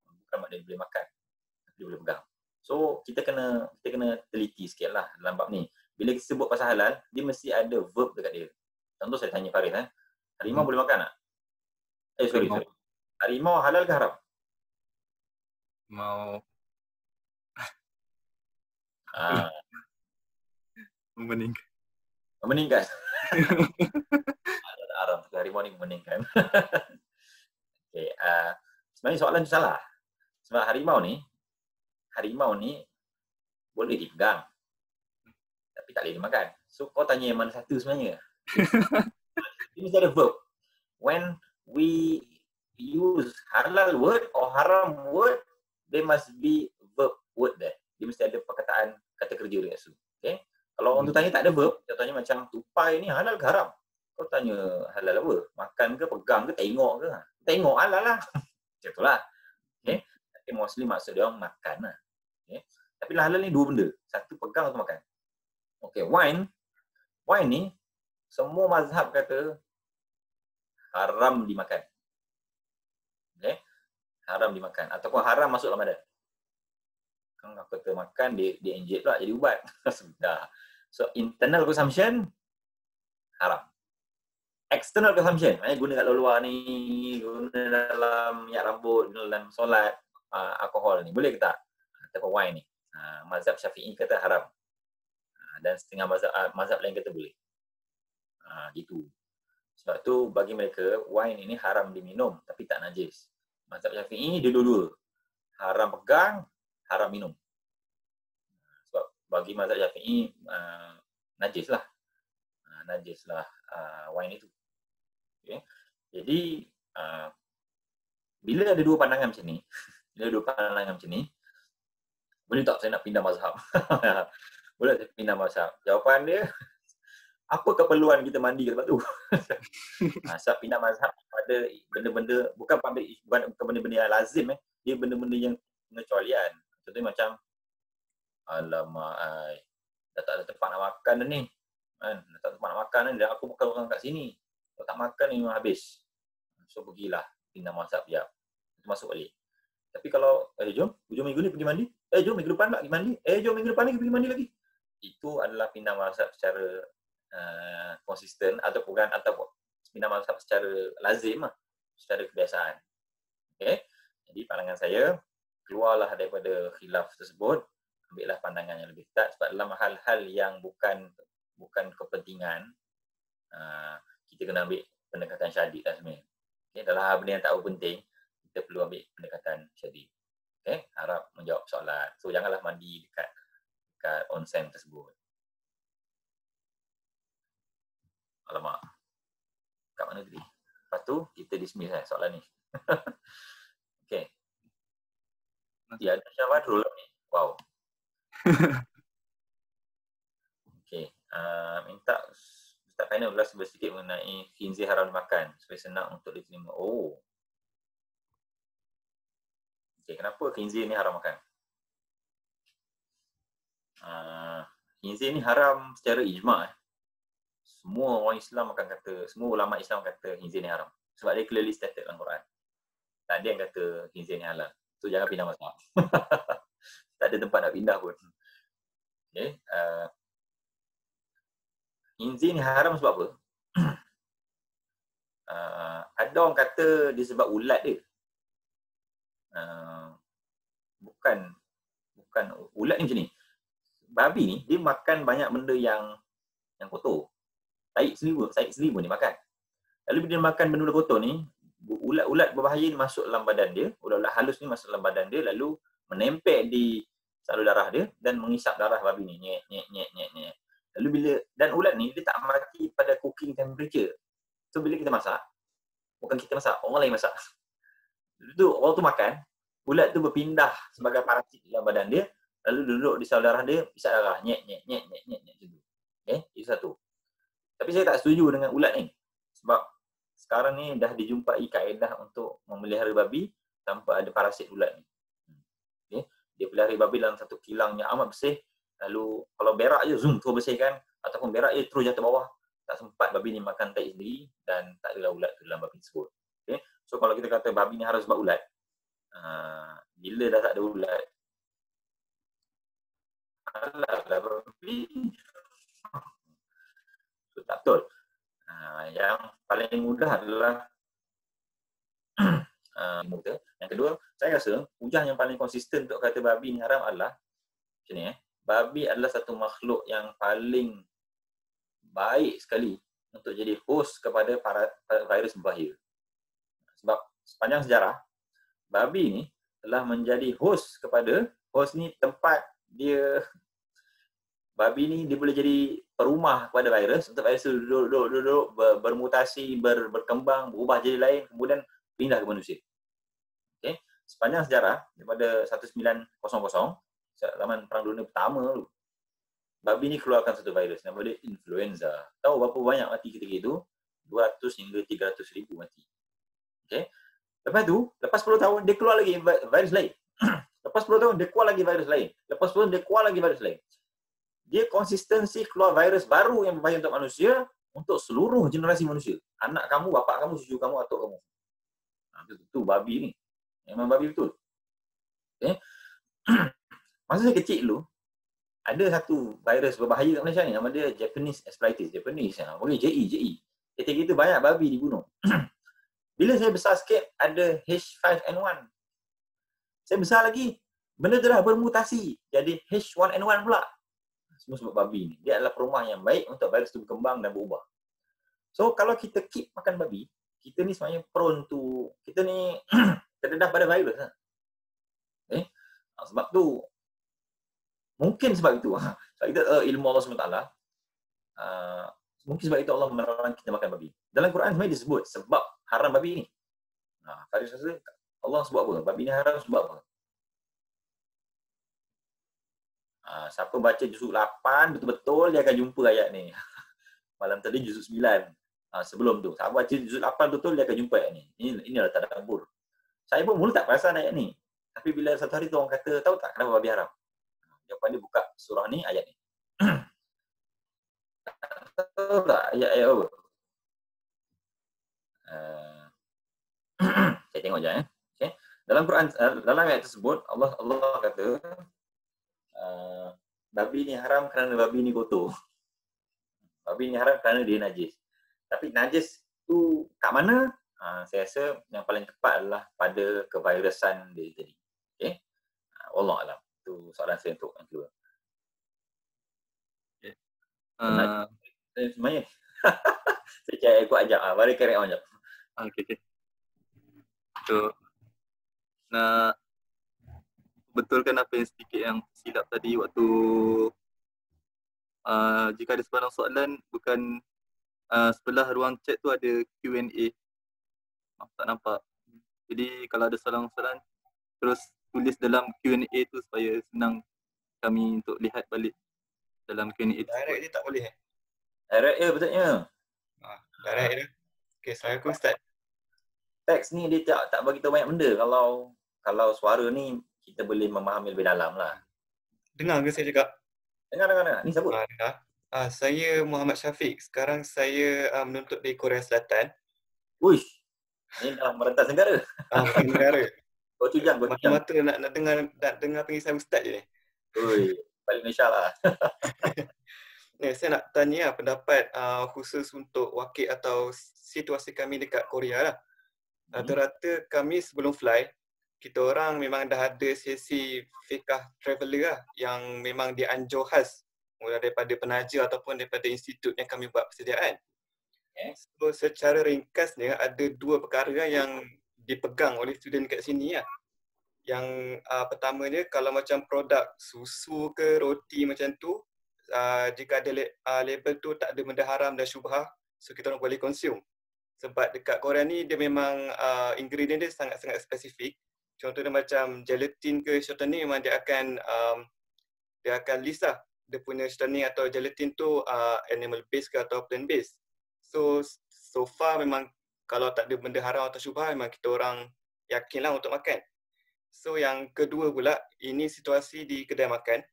Speaker 3: Bukan maknanya dia boleh makan, dia boleh pegang. So, kita kena teliti sikit lah dalam bab ni. Bila kita sebut pasal halal, dia mesti ada verb dekat dia. Contoh saya tanya Faris, harimau boleh makan tak? Sorry. Harimau halal ke haram?
Speaker 1: Mau
Speaker 3: Memeningkan. Haram. Harimau ni memeningkan. Okay. Sebenarnya soalan tu salah. Sebab harimau ni boleh dipegang, tapi tak boleh dimakan. So, kau tanya yang mana satu sebenarnya? Ini mesti ada verb. When we use halal word or haram word, there must be verb word there. Dia mesti ada perkataan kata kerja dekat situ. Okay? Kalau orang tu tanya tak ada verb, contohnya macam tupai ni halal ke haram? Kau tanya halal apa? Makan ke, pegang ke, tengok ke? Tengok halal lah. Macam itulah. Okay? Tapi mostly maksud dia orang makan lah. Okay? Tapi halal ni dua benda. Satu pegang, satu makan. Okay, wine ni semua mazhab kata haram dimakan. Okay? Haram dimakan. Ataupun haram masuk Ramadan. Kan aku kata makan, dia inject pula jadi ubat. Sudah. So, internal consumption, haram. External consumption, guna kat luar ni, guna dalam minyak rambut, guna dalam solat, alkohol ni, boleh ke tak? Ataupun wine ni. Mazhab Syafi'i kata haram. Dan setengah mazhab lain kata boleh. Gitu. Sebab tu bagi mereka, wine ini haram diminum tapi tak najis. Mazhab Syafi'i dia dua-dua. Haram pegang, haram minum. Sebab bagi mazhab Syafi'i, najis lah wine itu. Okay. Jadi, bila ada dua pandangan macam ni, boleh tak saya nak pindah mazhab? Boleh saya pindah mazhab? Jawapan dia, apa keperluan kita mandi ke tempat tu? Sebab pindah mazhab pada benda-benda, bukan benda-benda yang lazim, dia benda-benda yang pengecualian. Contohnya macam, alamak, dah tak ada tempat nak makan dah ni. Dah tak ada tempat nak makan dah, aku bukan orang kat sini. Kalau tak makan ni memang habis. So pergilah, pindah mazhab sekejap. Masuk balik. Tapi kalau, jom minggu ni pergi mandi. Jom minggu depan tak pergi mandi. Jom minggu depan ni pergi mandi lagi. Itu adalah pindah mazhab secara konsisten atau pindah mazhab secara lazim lah. Secara kebiasaan. Okay. Jadi pandangan saya, keluarlah daripada khilaf tersebut. Ambillah pandangan yang lebih ketat. Sebab dalam hal-hal yang bukan kepentingan, kita kena ambil pendekatan syadid lah sebenarnya. Okay. Dalam hal benda yang tak penting, kita perlu ambil pendekatan syadid. Okay. Harap menjawab soalan. So, janganlah mandi dekat onsen tersebut. Alamak. Kat mana tadi? Lepas tu, kita dismiss soalan ni. Okay. Ya, ada Syah Badrul ni. Wow. Okey. Minta Ustaz Fainal ulas sedikit mengenai khinzir haram dimakan supaya senang untuk diterima. Oh. Okey, kenapa khinzir ni haram makan? Khinzir ni haram secara ijma'. Semua orang Islam akan kata, semua ulama Islam kata khinzir ni haram. Sebab dia clearly stated dalam Quran. Tak ada yang kata khinzir ni halal. So jangan pindah mazhab. Tak ada tempat nak pindah pun. Okey. Khinzir ni haram sebab apa? Ada orang kata dia sebab ulat dia. Bukan ulat ni macam ni. Babi ni dia makan banyak benda yang kotor. Taik sendiri pun dia makan. Lalu bila dia makan benda-benda kotor ni, ulat berbahaya ni masuk dalam badan dia, ulat-ulat halus ni masuk dalam badan dia, lalu menempel di salur darah dia dan mengisap darah babi ni. Nyek. Lalu dan ulat ni dia tak mati pada cooking temperature. So bila kita masak, bukan kita masak, orang lain masak. Itu orang tu makan, ulat tu berpindah sebagai parasit dalam badan dia, lalu duduk di salur darah dia, isap darah, nyek macam tu. Okey, itu satu. Tapi saya tak setuju dengan ulat ni. Sebab sekarang ni dah dijumpai kaedah untuk memelihara babi tanpa ada parasit ulat ni. Okay. Dia pelihara babi dalam satu kilang yang amat bersih. Lalu kalau berak je, zoom terus bersihkan. Ataupun berak je terus jatuh bawah. Tak sempat babi ni makan taik sendiri dan tak adalah ulat tu dalam babi tersebut. Okay. So kalau kita kata babi ni harus sebab ulat, bila dah tak ada ulat, halal babi. So, tak betul. Yang paling mudah adalah yang kedua, saya rasa hujah yang paling konsisten untuk kata babi ni haram adalah macam ni, babi adalah satu makhluk yang paling baik sekali untuk jadi host kepada virus berbahaya. Sebab sepanjang sejarah, babi ni telah menjadi host ni tempat dia, babi ni dia boleh jadi perumah kepada virus, untuk virus tu duduk bermutasi, berkembang, berubah jadi lain, kemudian pindah ke manusia. Okay. Sepanjang sejarah, daripada 1900, zaman Perang Dunia Pertama dulu, babi ni keluarkan satu virus nama dia influenza. Tahu berapa banyak mati ketika itu? 200 hingga 300 ribu mati. Okay. Lepas tu, lepas 10 tahun, dia keluar lagi virus lain. Lepas 10 tahun, dia keluar lagi virus lain. Lepas 10 tahun, dia keluar lagi virus lain. Dia konsistensi keluar virus baru yang berbahaya untuk manusia, untuk seluruh generasi manusia. Anak kamu, bapak kamu, cucu kamu, atuk kamu. Itu babi ni. Memang babi betul. Okay. Masa saya kecil dulu, ada satu virus berbahaya kat Malaysia ni, nama dia Japanese Encephalitis. JE. Ketika itu banyak babi dibunuh. Bila saya besar sikit, ada H5N1. Saya besar lagi, benda tu dah bermutasi. Jadi H1N1 pula. Semua sebab babi ni. Dia adalah perumah yang baik untuk virus tu berkembang dan berubah. So, kalau kita keep makan babi, kita ni sebenarnya prone to, kita ni terdedah pada virus. Okay? Sebab tu, mungkin sebab itu, sebab itu ilmu Allah SWT, mungkin sebab itu Allah melarang kita makan babi. Dalam Quran sebenarnya disebut sebab haram babi ni. Faris rasa Allah sebut apa? Babi ni haram sebab apa? Siapa baca juzuk 8 betul-betul dia akan jumpa ayat ni. Malam tadi juzuk 9. Sebelum tu, siapa baca juzuk 8 betul dia akan jumpa ayat ni. Inilah tadabbur. Saya pun mula tak perasan ayat ni. Tapi bila satu hari tu orang kata, tahu tak kenapa babi haram? Jawapan dia buka surah ni, ayat ni. Tahu tak ayat apa? Saya tengok je. Okay. Dalam Quran, dalam ayat tersebut, Allah kata, babi ni haram kerana babi ni kotor. Babi ni haram kerana dia najis. Tapi najis tu kat mana? Saya rasa yang paling tepat adalah pada kevirusan dia tadi. Okay? Wallahualam. Itu soalan saya untuk yang kedua.
Speaker 1: Okay.
Speaker 3: Sebenarnya saya cakap ikut ajak. Mari carry on je.
Speaker 1: Okay. So, nak betulkan apa yang sedikit yang silap tadi waktu jika ada sebarang soalan, bukan sebelah ruang chat tu ada Q&A. Tak nampak. Jadi kalau ada soalan-soalan, terus tulis dalam Q&A tu supaya senang kami untuk lihat balik dalam Q&A
Speaker 4: Direct
Speaker 1: tersebut.
Speaker 4: je tak boleh
Speaker 3: Direct je betulnya.
Speaker 4: Direct je. Okay, Assalamualaikum Ustaz.
Speaker 3: Teks ni dia tak bagi tahu banyak benda. Kalau suara ni kita boleh memahami lebih dalam lah.
Speaker 4: Dengar ke saya cakap?
Speaker 3: Dengar. Ni siapa?
Speaker 4: Dengar. Saya Muhammad Syafiq. Sekarang saya menuntut di Korea Selatan.
Speaker 3: Uish. Ni dah merentas negara.
Speaker 4: Bukan negara.
Speaker 3: Kau cujang.
Speaker 4: Mata-mata nak dengar pengisah Ustaz je ni.
Speaker 3: Ui, balik Malaysia lah.
Speaker 4: Saya nak tanya pendapat khusus untuk wakil atau situasi kami dekat Korea lah. Rata-rata kami sebelum fly, kita orang memang dah ada sesi fiqah traveller lah yang memang dianjur khas mula daripada penaja ataupun daripada institut yang kami buat persediaan. So secara ringkasnya ada dua perkara yang dipegang oleh student kat sini lah. Yang pertamanya kalau macam produk susu ke roti macam tu, jika ada label tu tak ada benda haram dan syubhah, so kita orang boleh consume. Sebab dekat Korea ni dia memang ingredient dia sangat-sangat spesifik. Contohnya macam gelatin ke shortening memang dia akan list lah dia punya shortening atau gelatin tu animal based ke atau plant based. So far memang kalau tak ada benda haram atau syubhah memang kita orang yakinlah untuk makan. So yang kedua pula, ini situasi di kedai makan.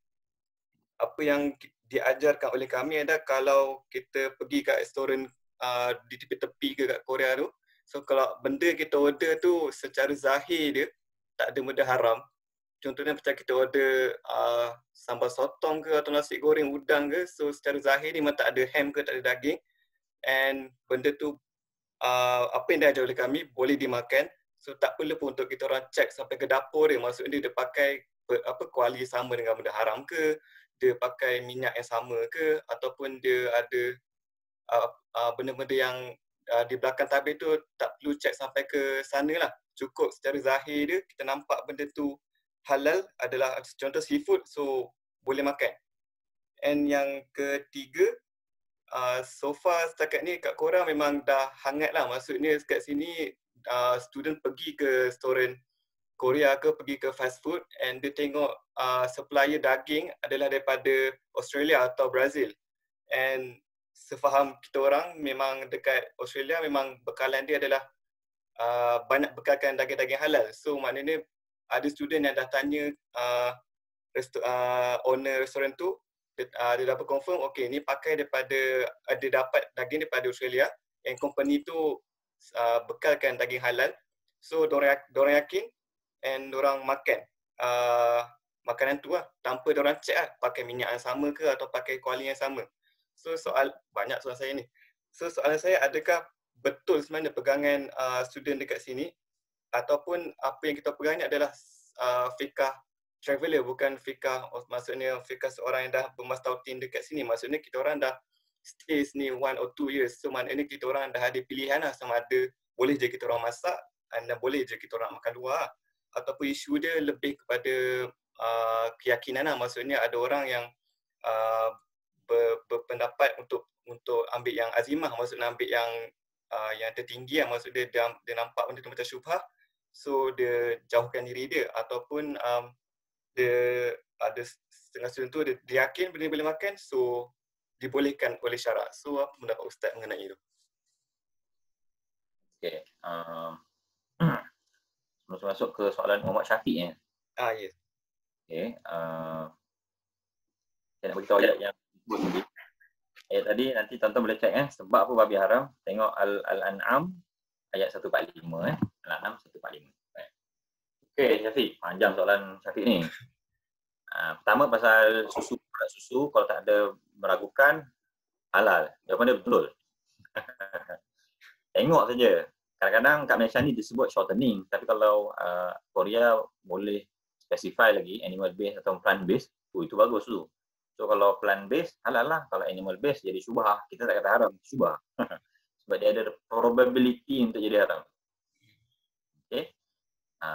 Speaker 4: Apa yang diajarkan oleh kami adalah kalau kita pergi kat restoran di tepi-tepi ke kat Korea tu, so kalau benda kita order tu secara zahir dia tak ada benda haram. Contohnya macam kita order sambal sotong ke atau nasi goreng udang ke, so secara zahir ni memang tak ada ham ke, tak ada daging, and benda tu apa yang diajar oleh kami boleh dimakan. So tak perlu pun untuk kita orang check sampai ke dapur dia, maksudnya dia pakai kuali sama dengan benda haram ke, dia pakai minyak yang sama ke, ataupun dia ada benda-benda yang di belakang tabir tu tak perlu check sampai ke sana lah. Cukup secara zahir dia, kita nampak benda tu halal, adalah contoh seafood, so boleh makan. And yang ketiga, so far setakat ni kat Korea memang dah hangat lah. Maksudnya kat sini student pergi ke restoran Korea ke, pergi ke fast food, and dia tengok supplier daging adalah daripada Australia atau Brazil. And sefaham kita orang, memang dekat Australia memang bekalan dia adalah banyak bekalkan daging-daging halal. So maknanya ada student yang dah tanya owner restoran tu, dia dapat confirm, okay ni pakai daripada, ada dapat daging daripada Australia, and company tu bekalkan daging halal. So dorang yakin and dorang makan makanan tu lah, tanpa dorang check lah pakai minyak yang sama ke atau pakai kuali yang sama. So banyak soalan saya ni. So soalan saya, adakah betul sebenarnya pegangan student dekat sini, ataupun apa yang kita pegang ni adalah fiqah traveller, bukan fiqah, maksudnya fiqah seorang yang dah bermastautin dekat sini. Maksudnya kita orang dah stay sini 1 or 2 years. So maknanya kita orang dah ada pilihan lah, sama ada boleh je kita orang masak dan boleh je kita orang makan luar. Ataupun isu dia lebih kepada keyakinan lah. Maksudnya ada orang yang berpendapat untuk ambil yang azimah, maksudnya ambil yang tertinggi lah. Maksudnya dia nampak benda tu macam syubhah, so dia jauhkan diri dia. Ataupun dia ada setengah student tu dia yakin benda boleh makan, so dibolehkan oleh syarak. So apa pendapat Ustaz mengenai itu?
Speaker 3: Okay. Sebelum masuk ke soalan Muhammad Syafiq ni.
Speaker 4: Yes.
Speaker 3: Okay. Saya nak beritahu ayat yang sebut tadi. Ayat tadi nanti tuan-tuan boleh check sebab apa babi haram. Tengok Al-An'am ayat 145 Al-An'am 145. Okay Syafiq, panjang soalan Syafiq ni. Pertama pasal susu, produk susu kalau tak ada meragukan halal. Jawapan dia betul. Tengok saja. Kadang-kadang kat Malaysia ni disebut shortening, tapi kalau Korea boleh specify lagi animal based atau plant based, itu bagus tu. So kalau plant based halal lah, kalau animal based jadi syubhah. Kita tak kata haram, syubhah. Sebab dia ada probability untuk jadi haram. Okay.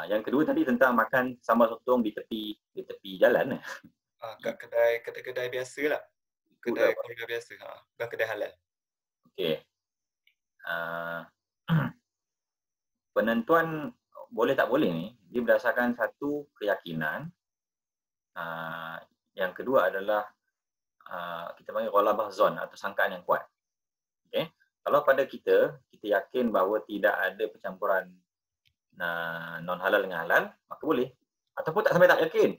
Speaker 3: Yang kedua tadi tentang makan sambal sotong di tepi jalan.
Speaker 4: Kat kedai biasa lah. Kedai Korea biasa, bukan kedai halal. Okey.
Speaker 3: Penentuan boleh tak boleh ni dia berdasarkan satu keyakinan Yang kedua adalah kita panggil ghalabah zon atau sangkaan yang kuat. Okay. Kalau pada kita yakin bahawa tidak ada percampuran non halal dengan halal, maka boleh. Ataupun tak sampai tak yakin.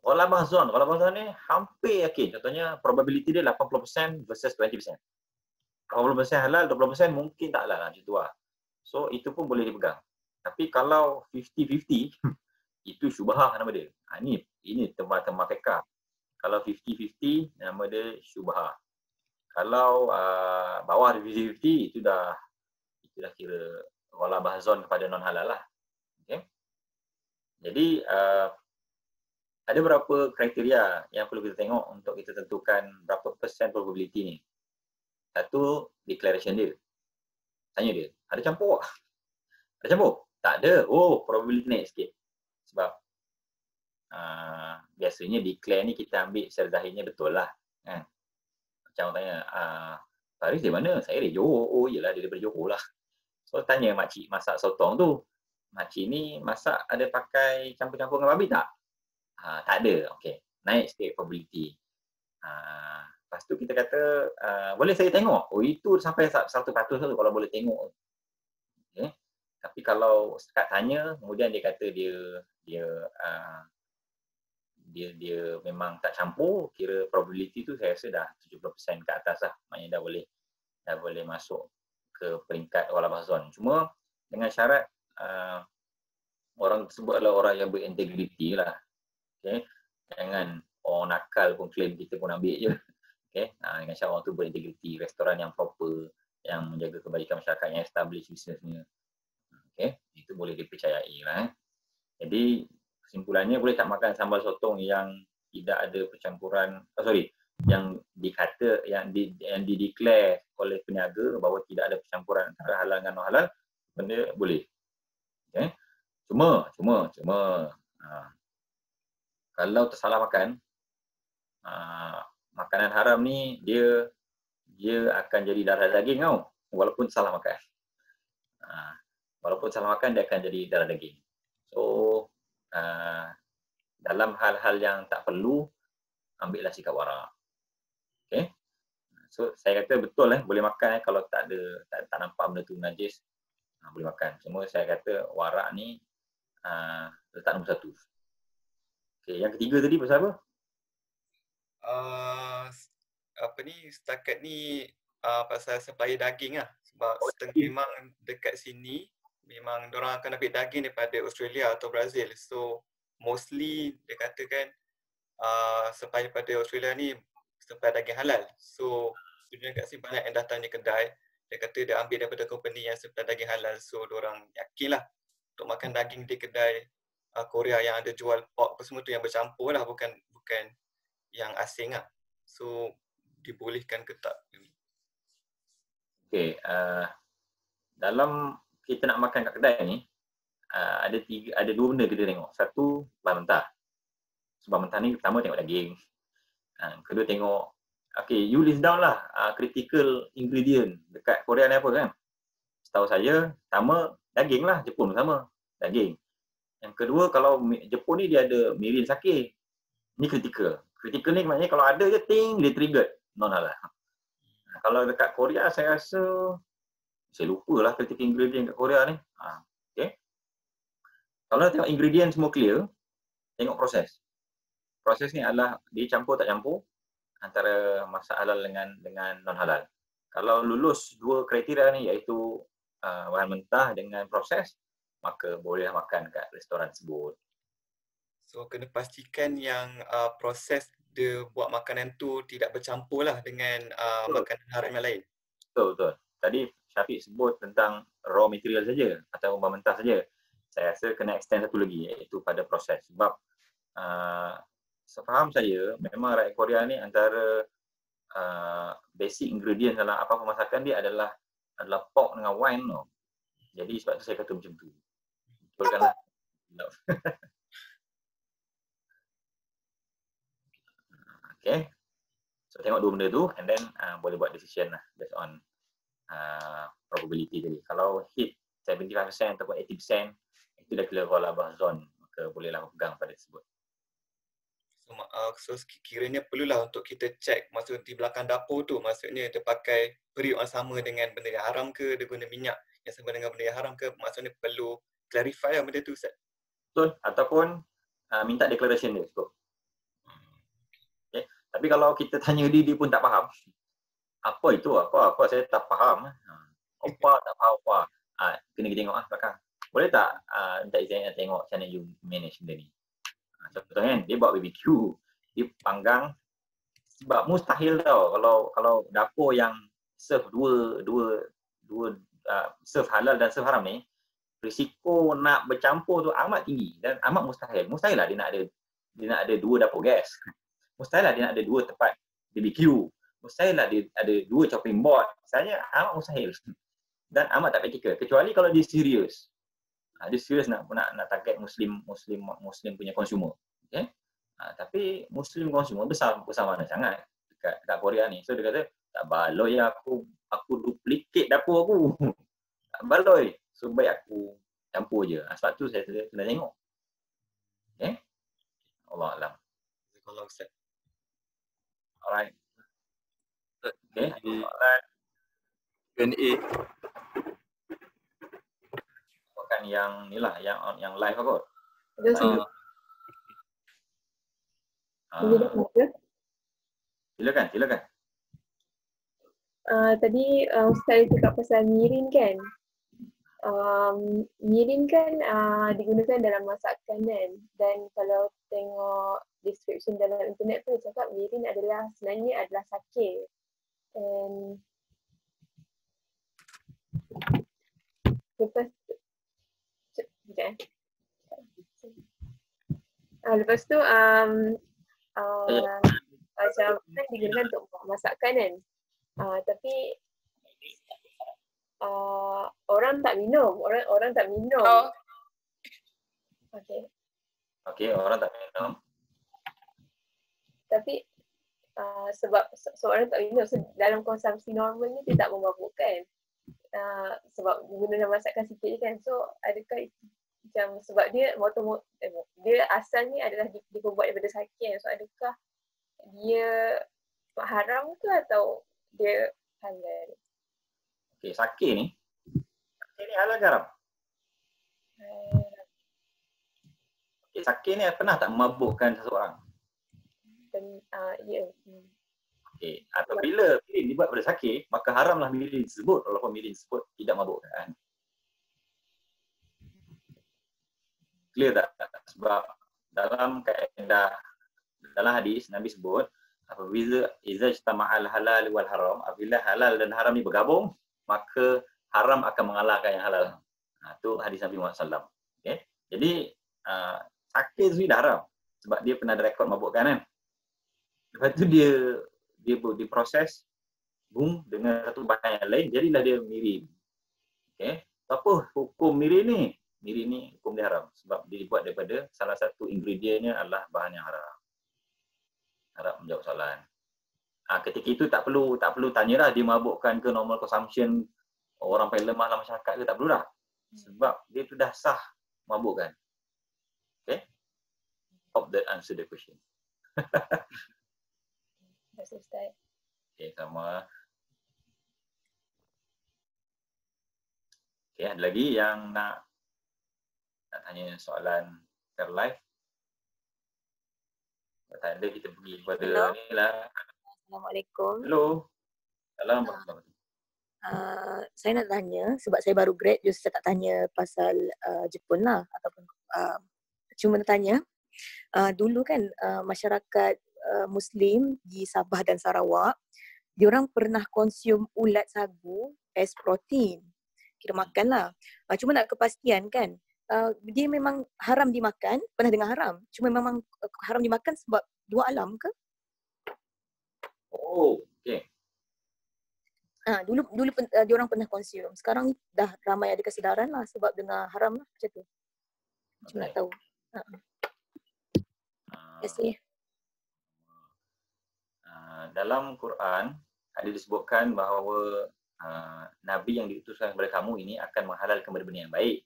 Speaker 3: Ghalabah zon ni hampir yakin. Contohnya probability dia 80% versus 20%. 80% halal, 20% mungkin tak halal macam tu lah. So itu pun boleh dipegang. Tapi kalau 50-50 itu syubhah nama dia. Ini tema-tema fiqh. Kalau 50-50 nama dia syubhah. Kalau bawah dari 50-50 itu dah kira ghalabah zon kepada non halal lah. Okay. Jadi ada berapa kriteria yang perlu kita tengok untuk kita tentukan berapa persen probability ni. Satu, declaration dia. Tanya dia, ada campur tak? Ada campur? Tak ada. Oh, probability naik sikit. Sebab biasanya declare ni kita ambil secara zahirnya betul lah. Kan? Macam tanya, Faris dari mana? Saya dari Johor. Oh, yelah dia daripada Johor lah. So, tanya makcik masak sotong tu. Makcik ni masak ada pakai campur-campur dengan babi tak? Tak ada. Okey. Naik sikit probability. Lepas tu kita kata, boleh saya tengok? Oh, itu sampai 100% tu kalau boleh tengok. Okay. Tapi kalau sekat tanya, kemudian dia kata dia memang tak campur, kira probability tu saya rasa dah 70% ke atas lah. Maknanya dah boleh masuk ke peringkat ghalabah zon. Cuma dengan syarat orang tersebut adalah orang yang berintegriti lah. Okay. Jangan orang nakal pun claim kita pun ambil je. Okay. Dengan syarat orang tu berintegriti, restoran yang proper, yang menjaga kebajikan masyarakat, yang establish bisnesnya. Okay. Itu boleh dipercayai lah. Jadi kesimpulannya boleh tak makan sambal sotong yang tidak ada percampuran, yang dikata, yang dideclare oleh peniaga bahawa tidak ada percampuran antara halal dengan non halal, benda boleh. Okay. Cuma kalau tersalah makan, makanan haram ni dia akan jadi darah daging tau, walaupun salah makan. Walaupun salah makan dia akan jadi darah daging. So dalam hal-hal yang tak perlu, ambillah sikap wara'. Okay. So saya kata betul boleh makan kalau tak nampak benda tu najis, boleh makan. Cuma saya kata wara' ni letak nombor 1. Okay, yang ketiga tadi pasal apa?
Speaker 4: Setakat ni pasal supply daging lah. Sebab memang dekat sini memang diorang akan ambil daging daripada Australia atau Brazil. So mostly dia katakan supply daripada Australia ni supply daging halal. So sebenarnya kat sini banyak yang datang di kedai, dia kata dia ambil daripada company yang supply daging halal. So diorang yakin lah untuk makan daging di kedai Korea yang ada jual pork apa semua tu yang bercampur lah, bukan yang asing lah. So dibolehkan ke tak?
Speaker 3: Okay, dalam kita nak makan kat kedai ni, ada dua benda kita tengok. Satu, bahan mentah. Sebab mentah ni pertama tengok daging. Kedua tengok, okay, you list down lah critical ingredient dekat Korea ni apa kan? Setahu saya, pertama daging lah, Jepun pun sama, daging. Yang kedua, kalau Jepun ni dia ada mirin sake. Ni critical. Critical ni maknanya kalau ada je, dia triggered. Non halal. Kalau dekat Korea, saya rasa saya lupalah critical ingredient kat Korea ni. Okay. Kalau tengok ingredient semua clear, tengok proses. Proses ni adalah dia campur tak campur antara masak halal dengan non halal. Kalau lulus dua kriteria ni, iaitu bahan mentah dengan proses, maka bolehlah makan kat restoran tersebut.
Speaker 4: So kena pastikan yang proses dia buat makanan tu tidak bercampur lah dengan makanan haram yang lain.
Speaker 3: Betul. Tadi Syafiq sebut tentang raw material saja atau bahan mentah saja. Saya rasa kena extend satu lagi, iaitu pada proses. Sebab sefaham saya, memang rakyat Korea ni antara basic ingredient dalam apa-apa masakan dia adalah pork dengan wine. Jadi sebab tu saya kata macam tu. Betul kan lah? Okay. So tengok dua benda tu and then boleh buat decision lah based on probability tadi. Kalau hit 75% ataupun 80%, itu dah kira ghalabah zon, maka bolehlah pegang pada tersebut.
Speaker 4: So So kiranya perlulah untuk kita cek maksud di belakang dapur tu, maksudnya dia pakai periuk yang sama dengan benda yang haram ke, dia guna minyak yang sama dengan benda yang haram ke, maksudnya perlu clarify lah benda tu Ustaz.
Speaker 3: Betul, ataupun minta declaration dia cukup. Okay. Tapi kalau kita tanya dia pun tak faham. Apa itu? Apa saya tak faham. Apa tak faham apa. Kena tengok belakang. Boleh tak minta izin nak tengok macam mana you manage benda ni. Contohnya kan, dia buat BBQ, dia panggang. Sebab mustahil tau kalau dapur yang serve dua serve halal dan serve haram ni, risiko nak bercampur tu amat tinggi dan amat mustahil. Mustahil lah dia nak ada dua dapur gas. Mustahil lah dia nak ada dua tempat BBQ. Mustahil lah dia ada dua chopping board. Misalnya amat mustahil. Dan amat tak praktikal. Kecuali kalau dia serius. Dia serius nak target Muslim punya consumer. Okay? Tapi Muslim consumer besar mana sangat dekat Korea ni. So dia kata, tak baloi aku duplicate dapur aku. Tak baloi. So baik aku campur je. Sebab tu saya kena tengok. Okay? Allah Alam.
Speaker 4: Kalau Ustaz.
Speaker 3: Alright. Okay.
Speaker 1: Alright. Q&A.
Speaker 3: Bukan yang ni lah, yang live aku. Silakan.
Speaker 5: Tadi Ustaz cakap pasal mirin kan. Mirin kan digunakan dalam masakan kan. Dan kalau tengok description dalam internet tu cakap mirin sebenarnya adalah sake. And lepas tu macam kan digunakan untuk masakan kan. Tapi orang tak minum.
Speaker 3: Okey, orang tak minum.
Speaker 5: Tapi sebab seorang tak minum, dalam konsumsi normalnya dia tak memabukkan. Sebab guna dalam masakan sikit je kan. So adakah macam sebab dia dia asalnya adalah dibuat daripada sake kan. So adakah dia haram ke atau dia halal?
Speaker 3: Okey, sake ni halal ke haram? Okay, sake ni pernah tak memabukkan seseorang?
Speaker 5: Ya.
Speaker 3: Okay. Apabila mirin dibuat pada sake, maka haramlah mirin tersebut walaupun mirin tersebut tidak mabukkan. Clear tak? Sebab dalam kaedah, dalam hadis Nabi sebut, apabila iza ijtama'al halal wal haram, apabila halal dan haram ni bergabung, maka haram akan mengalahkan yang halal. Itu hadis Nabi Muhammad SAW. Okay? Jadi sake tu dah haram sebab dia pernah ada rekod mabukkan kan. Lepas tu dia diproses dengan satu bahan yang lain, jadilah dia mirin. Okay? Apa hukum mirin ni? Mirin ni hukum dia haram sebab dia dibuat daripada salah satu ingredientnya adalah bahan yang haram. Harap menjawab soalan. Ketika itu tak perlu tanyalah dia mabukkan ke normal consumption, orang paling lemah dalam masyarakat ke, tak perlu dah. Sebab dia tu dah sah mabukkan. Okay? Hope that answer the question.
Speaker 5: Terima kasih Ustaz.
Speaker 3: Okay, sama. Okay, ada lagi yang nak tanya soalan secara live? Kalau tak ada, kita pergi kepada ni lah.
Speaker 6: Assalamualaikum.
Speaker 3: Hello. Assalamualaikum.
Speaker 6: Saya nak tanya, sebab saya baru grad, jadi saya tak tanya pasal Jepun lah. Ataupun cuma nak tanya, dulu kan masyarakat Muslim di Sabah dan Sarawak, diorang pernah konsum ulat sagu as protein. Kira makan lah. Cuma nak kepastian kan, dia memang haram dimakan, pernah dengar haram. Cuma memang haram dimakan sebab dua alam ke?
Speaker 3: Oh, okey.
Speaker 6: Dulu diorang pernah konsum. Sekarang dah ramai ada kesedaran lah sebab dengar haram lah macam tu. Cuma nak tahu. Terima kasih.
Speaker 3: Dalam Quran ada disebutkan bahawa Nabi yang diutuskan kepada kamu ini akan menghalalkan benda-benda yang baik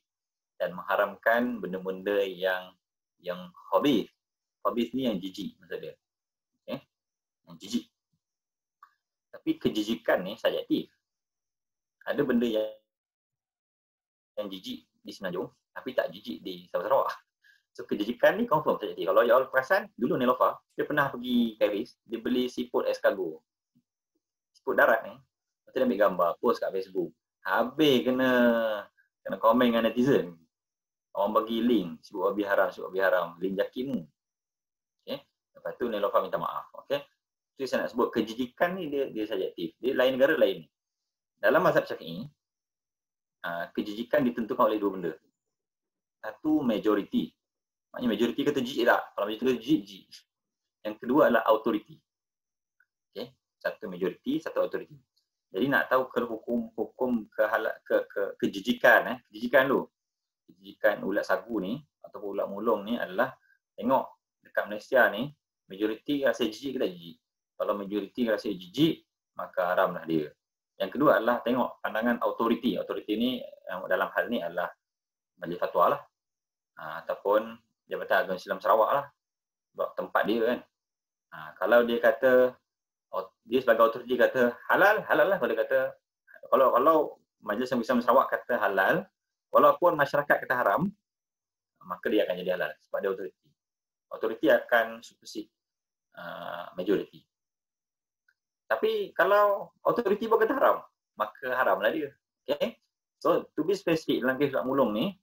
Speaker 3: dan mengharamkan benda-benda yang khabith. Khabith ni yang jijik maksud dia. Okay? Yang jijik. Tapi kejijikan ni subjektif. Ada benda yang jijik di Semenanjung tapi tak jijik di Sarawak. So kejijikan ni confirm subjektif. Kalau you all perasan, dulu Nelofa, dia pernah pergi Paris, dia beli siput escargot. Siput darat ni. Lepas tu dia ambil gambar, post kat Facebook. Habis kena komen dengan netizen. Orang bagi link, siput babi haram, link jakimu. Okay. Lepas tu Nelofa minta maaf. Okay. Itu saya nak sebut, kejijikan ni dia subjektif. Dia lain negara lain. Dalam mazhab Syafi'i, kejijikan ditentukan oleh dua benda. Satu, majority. Maknanya majority kata jijik tak? Kalau majority kata jijik. Yang kedua adalah authority. Okay. Satu majority, satu authority. Jadi nak tahu hukum kejijikan, kejijikan dulu. Kejijikan ulat sagu ni ataupun ulat mulung ni adalah tengok dekat Malaysia ni majority rasa jijik ke tak jijik. Kalau majority rasa jijik, maka haramlah dia. Yang kedua adalah tengok pandangan authority. Authority ni dalam hal ni adalah majlis fatwa lah. Ataupun Jabatan Agama Islam Sarawak lah. Sebab tempat dia kan. Kalau dia kata, dia sebagai authority kata halal lah. Kalau dia kata, kalau Majlis Agama Islam Sarawak kata halal, walaupun masyarakat kata haram, maka dia akan jadi halal. Sebab dia authority. Authority akan supersede majority. Tapi kalau authority pun kata haram, maka haramlah dia. Okay? So, to be specific, dalam kes ulat mulung ni,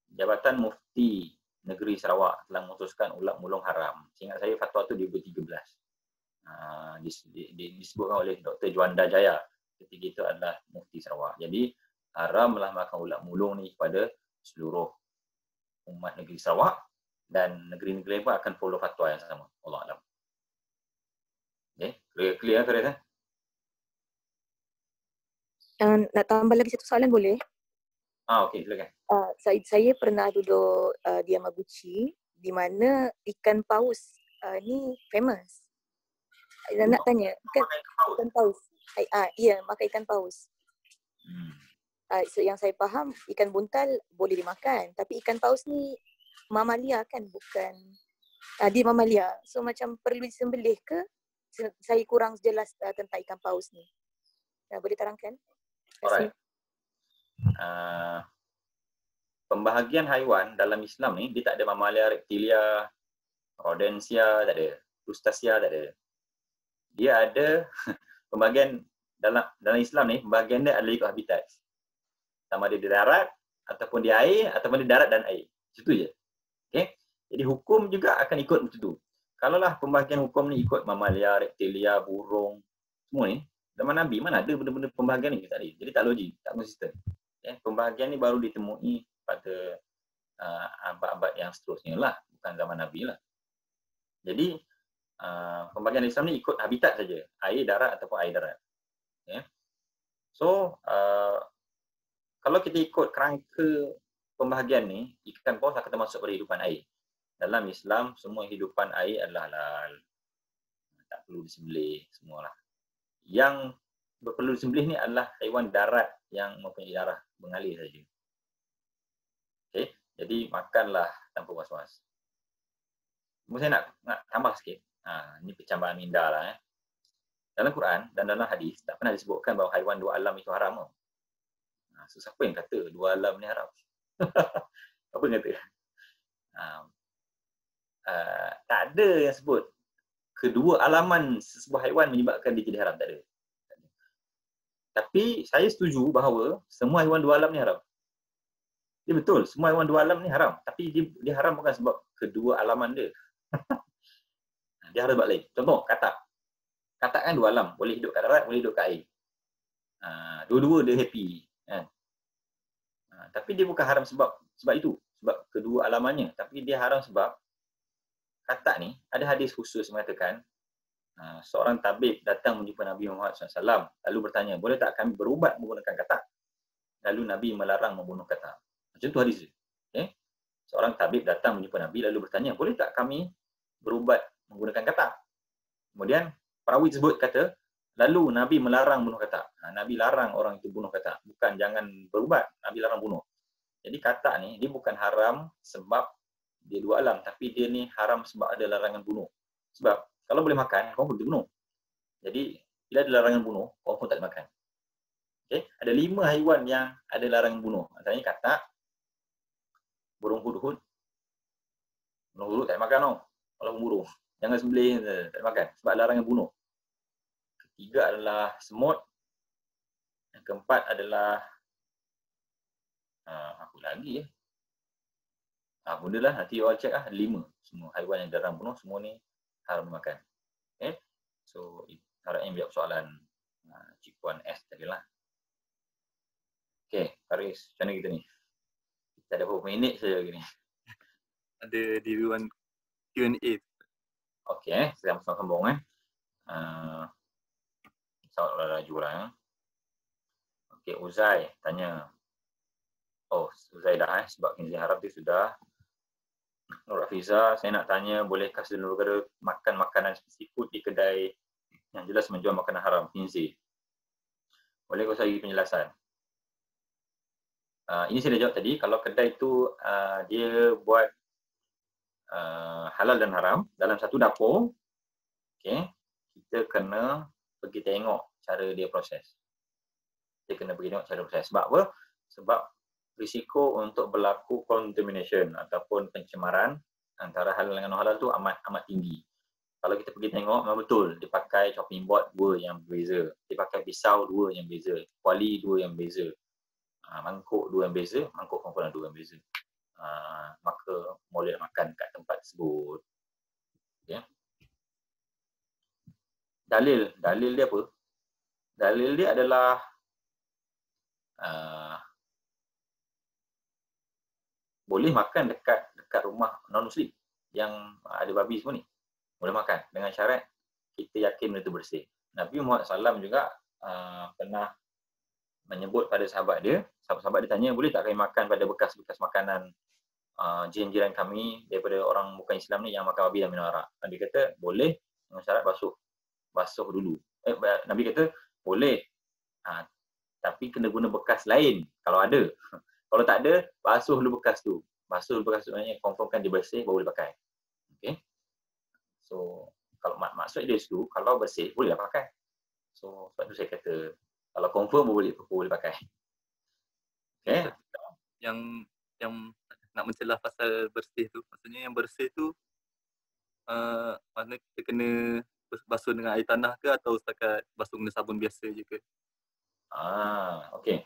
Speaker 3: Jabatan Mufti Negeri Sarawak telah memutuskan ulat mulung haram. Seingat saya fatwa tu 2013. Disebutkan oleh Dr. Juanda Jaya. Ketika itu adalah Mufti Sarawak. Jadi, haramlah makan ulat mulung ni kepada seluruh umat negeri Sarawak dan negeri-negeri pun akan follow fatwa yang sama. Allah Alam. Okay, clear Teresa?
Speaker 6: Nak tambah lagi satu soalan boleh?
Speaker 3: Okey, silakan.
Speaker 6: Saya pernah duduk di Yamaguchi di mana ikan paus ni famous. Nak tanya, ikan paus. Ya, makan ikan paus. So yang saya faham ikan buntal boleh dimakan, tapi ikan paus ni mamalia kan, bukan dia mamalia. So macam perlu disembelih ke? Saya kurang jelas tentang ikan paus ni. Boleh terangkan?
Speaker 3: Alright. Pembahagian haiwan dalam Islam ni, dia tak ada mamalia, reptilia, rodentia, tak ada. Crustacea, tak ada. Dia ada pembahagian dalam Islam ni, pembahagian dia adalah ikut habitat. Sama dia di darat, ataupun di air, ataupun di darat dan air. Itu je. Okay? Jadi hukum juga akan ikut macam tu. Kalaulah pembahagian hukum ni ikut mamalia, reptilia, burung, semua ni, zaman Nabi mana ada benda-benda pembahagian ni? Tak ada. Jadi tak logik, tak konsisten. Okay? Pembahagian ni baru ditemui pada abad-abad yang seterusnya lah, bukan zaman Nabi lah. Jadi pembahagian Islam ni ikut habitat saja, air darat ataupun air darat. Okay? So kalau kita ikut kerangka pembahagian ni, ikan paus akan termasuk pada hidupan air. Dalam Islam, semua hidupan air adalah halal. Tak perlu disembelih, semualah. Yang perlu disembelih ni adalah haiwan darat yang mempunyai darah mengalir saja. Okay? Jadi makanlah tanpa was-was. Saya nak tambah sikit. Ini pencambahan minda lah. Dalam Quran dan dalam hadis tak pernah disebutkan bahawa haiwan dua alam itu haram. So, siapa yang kata dua alam ni haram? Apa yang kata? Tak ada yang sebut kedua alaman sebuah haiwan menyebabkan dia jadi haram. Tak ada. Tapi saya setuju bahawa semua haiwan dua alam ni haram. Dia betul, semua haiwan dua alam ni haram. Tapi dia haram bukan sebab kedua alaman dia. Dia haram sebab lain. Contoh, katak. Katak kan dua alam. Boleh hidup kat darat, boleh hidup kat air. Dua-dua dia happy. Tapi dia bukan haram sebab itu. Sebab kedua alamannya. Tapi dia haram sebab katak ni, ada hadis khusus mengatakan seorang tabib datang menjumpa Nabi Muhammad SAW lalu bertanya, boleh tak kami berubat menggunakan katak? Lalu Nabi melarang membunuh katak. Macam tu hadis dia. Okay? Seorang tabib datang menjumpa Nabi lalu bertanya, boleh tak kami berubat menggunakan katak? Kemudian perawi tersebut kata, lalu Nabi melarang bunuh katak. Nabi larang orang itu bunuh katak. Bukan jangan berubat, Nabi larang bunuh. Jadi katak ni, dia bukan haram sebab dia dua alam, tapi dia ni haram sebab ada larangan bunuh. Sebab kalau boleh makan, kau pun boleh bunuh. Jadi bila ada larangan bunuh, kau pun tak boleh makan. Okay? Ada 5 haiwan yang ada larangan bunuh. Antaranya katak, burung hudhud. Burung hudhud tak boleh makan tau. Kalau burung, jangan sembelih, tak boleh makan sebab larangan bunuh. Ketiga adalah semut. Yang keempat adalah apa lagi ya? Benda lah, nanti you all check lah. 5 semua haiwan yang dilarang bunuh, semua ni haram makan. Okay? So, harapnya menjawab soalan Cik Puan S tadi lah. Okay, Faris, macam mana kita ni? Kita ada berapa minit saja lagi ni?
Speaker 1: Ada di ruang Q&A.
Speaker 3: Okay, saya sambung soalan laju lah. Okay, Uzai tanya. Oh, Uzai dah sebab khinzir haram tu sudah. Nur Hafiza, saya nak tanya, bolehkah saudara negara makan makanan seafood di kedai yang jelas menjual makanan haram, khinzir? Boleh kau bagi penjelasan? Ini saya dah jawab tadi, kalau kedai tu dia buat halal dan haram dalam satu dapur, okay, kita kena pergi tengok cara dia proses. Kita kena pergi tengok cara proses. Sebab apa? Sebab risiko untuk berlaku contamination ataupun pencemaran antara halal dengan non-halal tu amat tinggi. Kalau kita pergi tengok, memang betul dia pakai chopping board 2 yang berbeza, dia pakai pisau 2 yang berbeza, kuali 2 yang berbeza, mangkuk 2 yang berbeza, mangkuk kumpulan 2 yang berbeza. Maka boleh makan kat tempat tersebut. Okay. Dalil dia apa? Dalil dia adalah boleh makan dekat rumah non-muslim yang ada babi semua ni. Boleh makan dengan syarat kita yakin benda tu bersih. Nabi Muhammad SAW juga pernah menyebut pada sahabat dia dia tanya, boleh tak kami makan pada bekas-bekas makanan jiran kami daripada orang bukan Islam ni yang makan babi dan minum arak. Nabi kata boleh dengan syarat basuh dulu. Nabi kata boleh, tapi kena guna bekas lain kalau ada. Kalau tak ada, basuh dulu bekas tu. Basuh dulu bekas tu maknanya confirmkan dia bersih baru boleh pakai. Okay. So, kalau maksud dia situ, kalau bersih bolehlah pakai. So, sebab tu saya kata kalau confirm boleh pakai. Okay.
Speaker 1: Yang nak mencelah pasal bersih tu, maksudnya yang bersih tu maknanya kita kena basuh dengan air tanah ke atau setakat basuh guna sabun biasa je ke?
Speaker 3: Okey.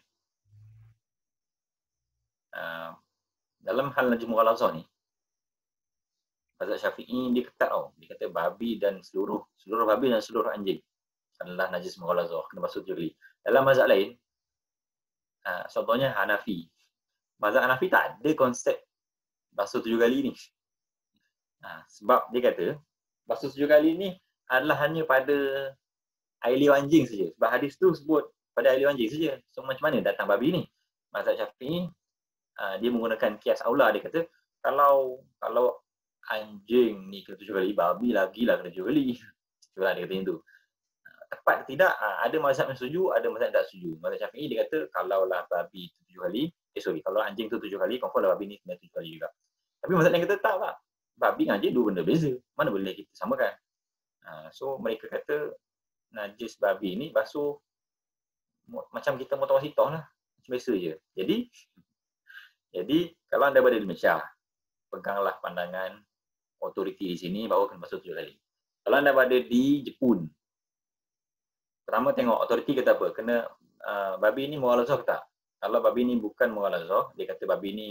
Speaker 3: Dalam hal najis mughalazah ni, mazhab Syafi'i dia ketat tau. Dia kata babi dan seluruh babi dan seluruh anjing adalah najis mughalazah, kena basuh 7 kali. Dalam mazhab lain, contohnya Hanafi. Mazhab Hanafi tak ada konsep basuh 7 kali ni. Sebab dia kata basuh 7 kali ni adalah hanya pada air liur anjing saja. Sebab hadis tu sebut pada air liur anjing saja. So macam mana datang babi ni? Mazhab Syafi'i dia menggunakan kias aula. Dia kata kalau anjing ni kena 7 kali, babi lagi lah kena 7 kali. Itulah dia kata macam tu. Tepat ke tidak? Ada mazhab yang setuju, ada mazhab yang tak setuju. Mazhab Syafi'i dia kata kalaulah babi tu 7 kali, kalau anjing tu 7 kali, confirm lah babi ni kena 7 kali juga. Tapi mazhab yang kata tak lah. Babi dengan anjing 2 benda beza. Mana boleh kita samakan? So mereka kata najis babi ni basuh macam kita mutawasithah lah. Macam biasa je. Jadi kalau anda berada di Malaysia, peganglah pandangan otoriti di sini bahawa kena basuh 7 kali. Kalau anda berada di Jepun, pertama tengok otoriti kata apa, kena babi ni mughalazah ke tak? Kalau babi ni bukan mughalazah, dia kata babi ni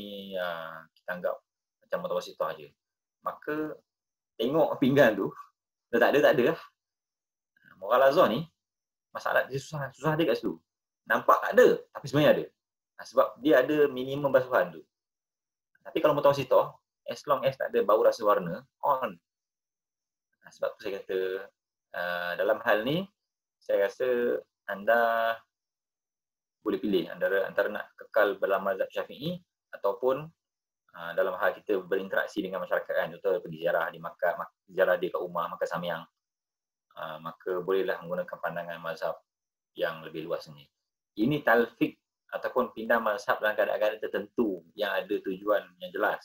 Speaker 3: kita anggap macam mutawasithah je. Maka tengok pinggan tu, tak ada lah. Mughalazah ni masalah dia susah dia kat situ. Nampak tak ada, tapi sebenarnya ada. Sebab dia ada minimum basuhan tu. Tapi kalau mutawasithah, as long as tak ada bau rasa warna, on. Sebab tu saya kata dalam hal ni saya rasa anda boleh pilih antara nak kekal dalam mazhab Syafi'i ataupun dalam hal kita berinteraksi dengan masyarakat kan, contoh pergi ziarah di Makkah, ziarah dia kat rumah, Makkah Samyang, maka bolehlah menggunakan pandangan mazhab yang lebih luas ni. Ini talfik ataupun pindah mazhab dalam keadaan tertentu yang ada tujuan yang jelas.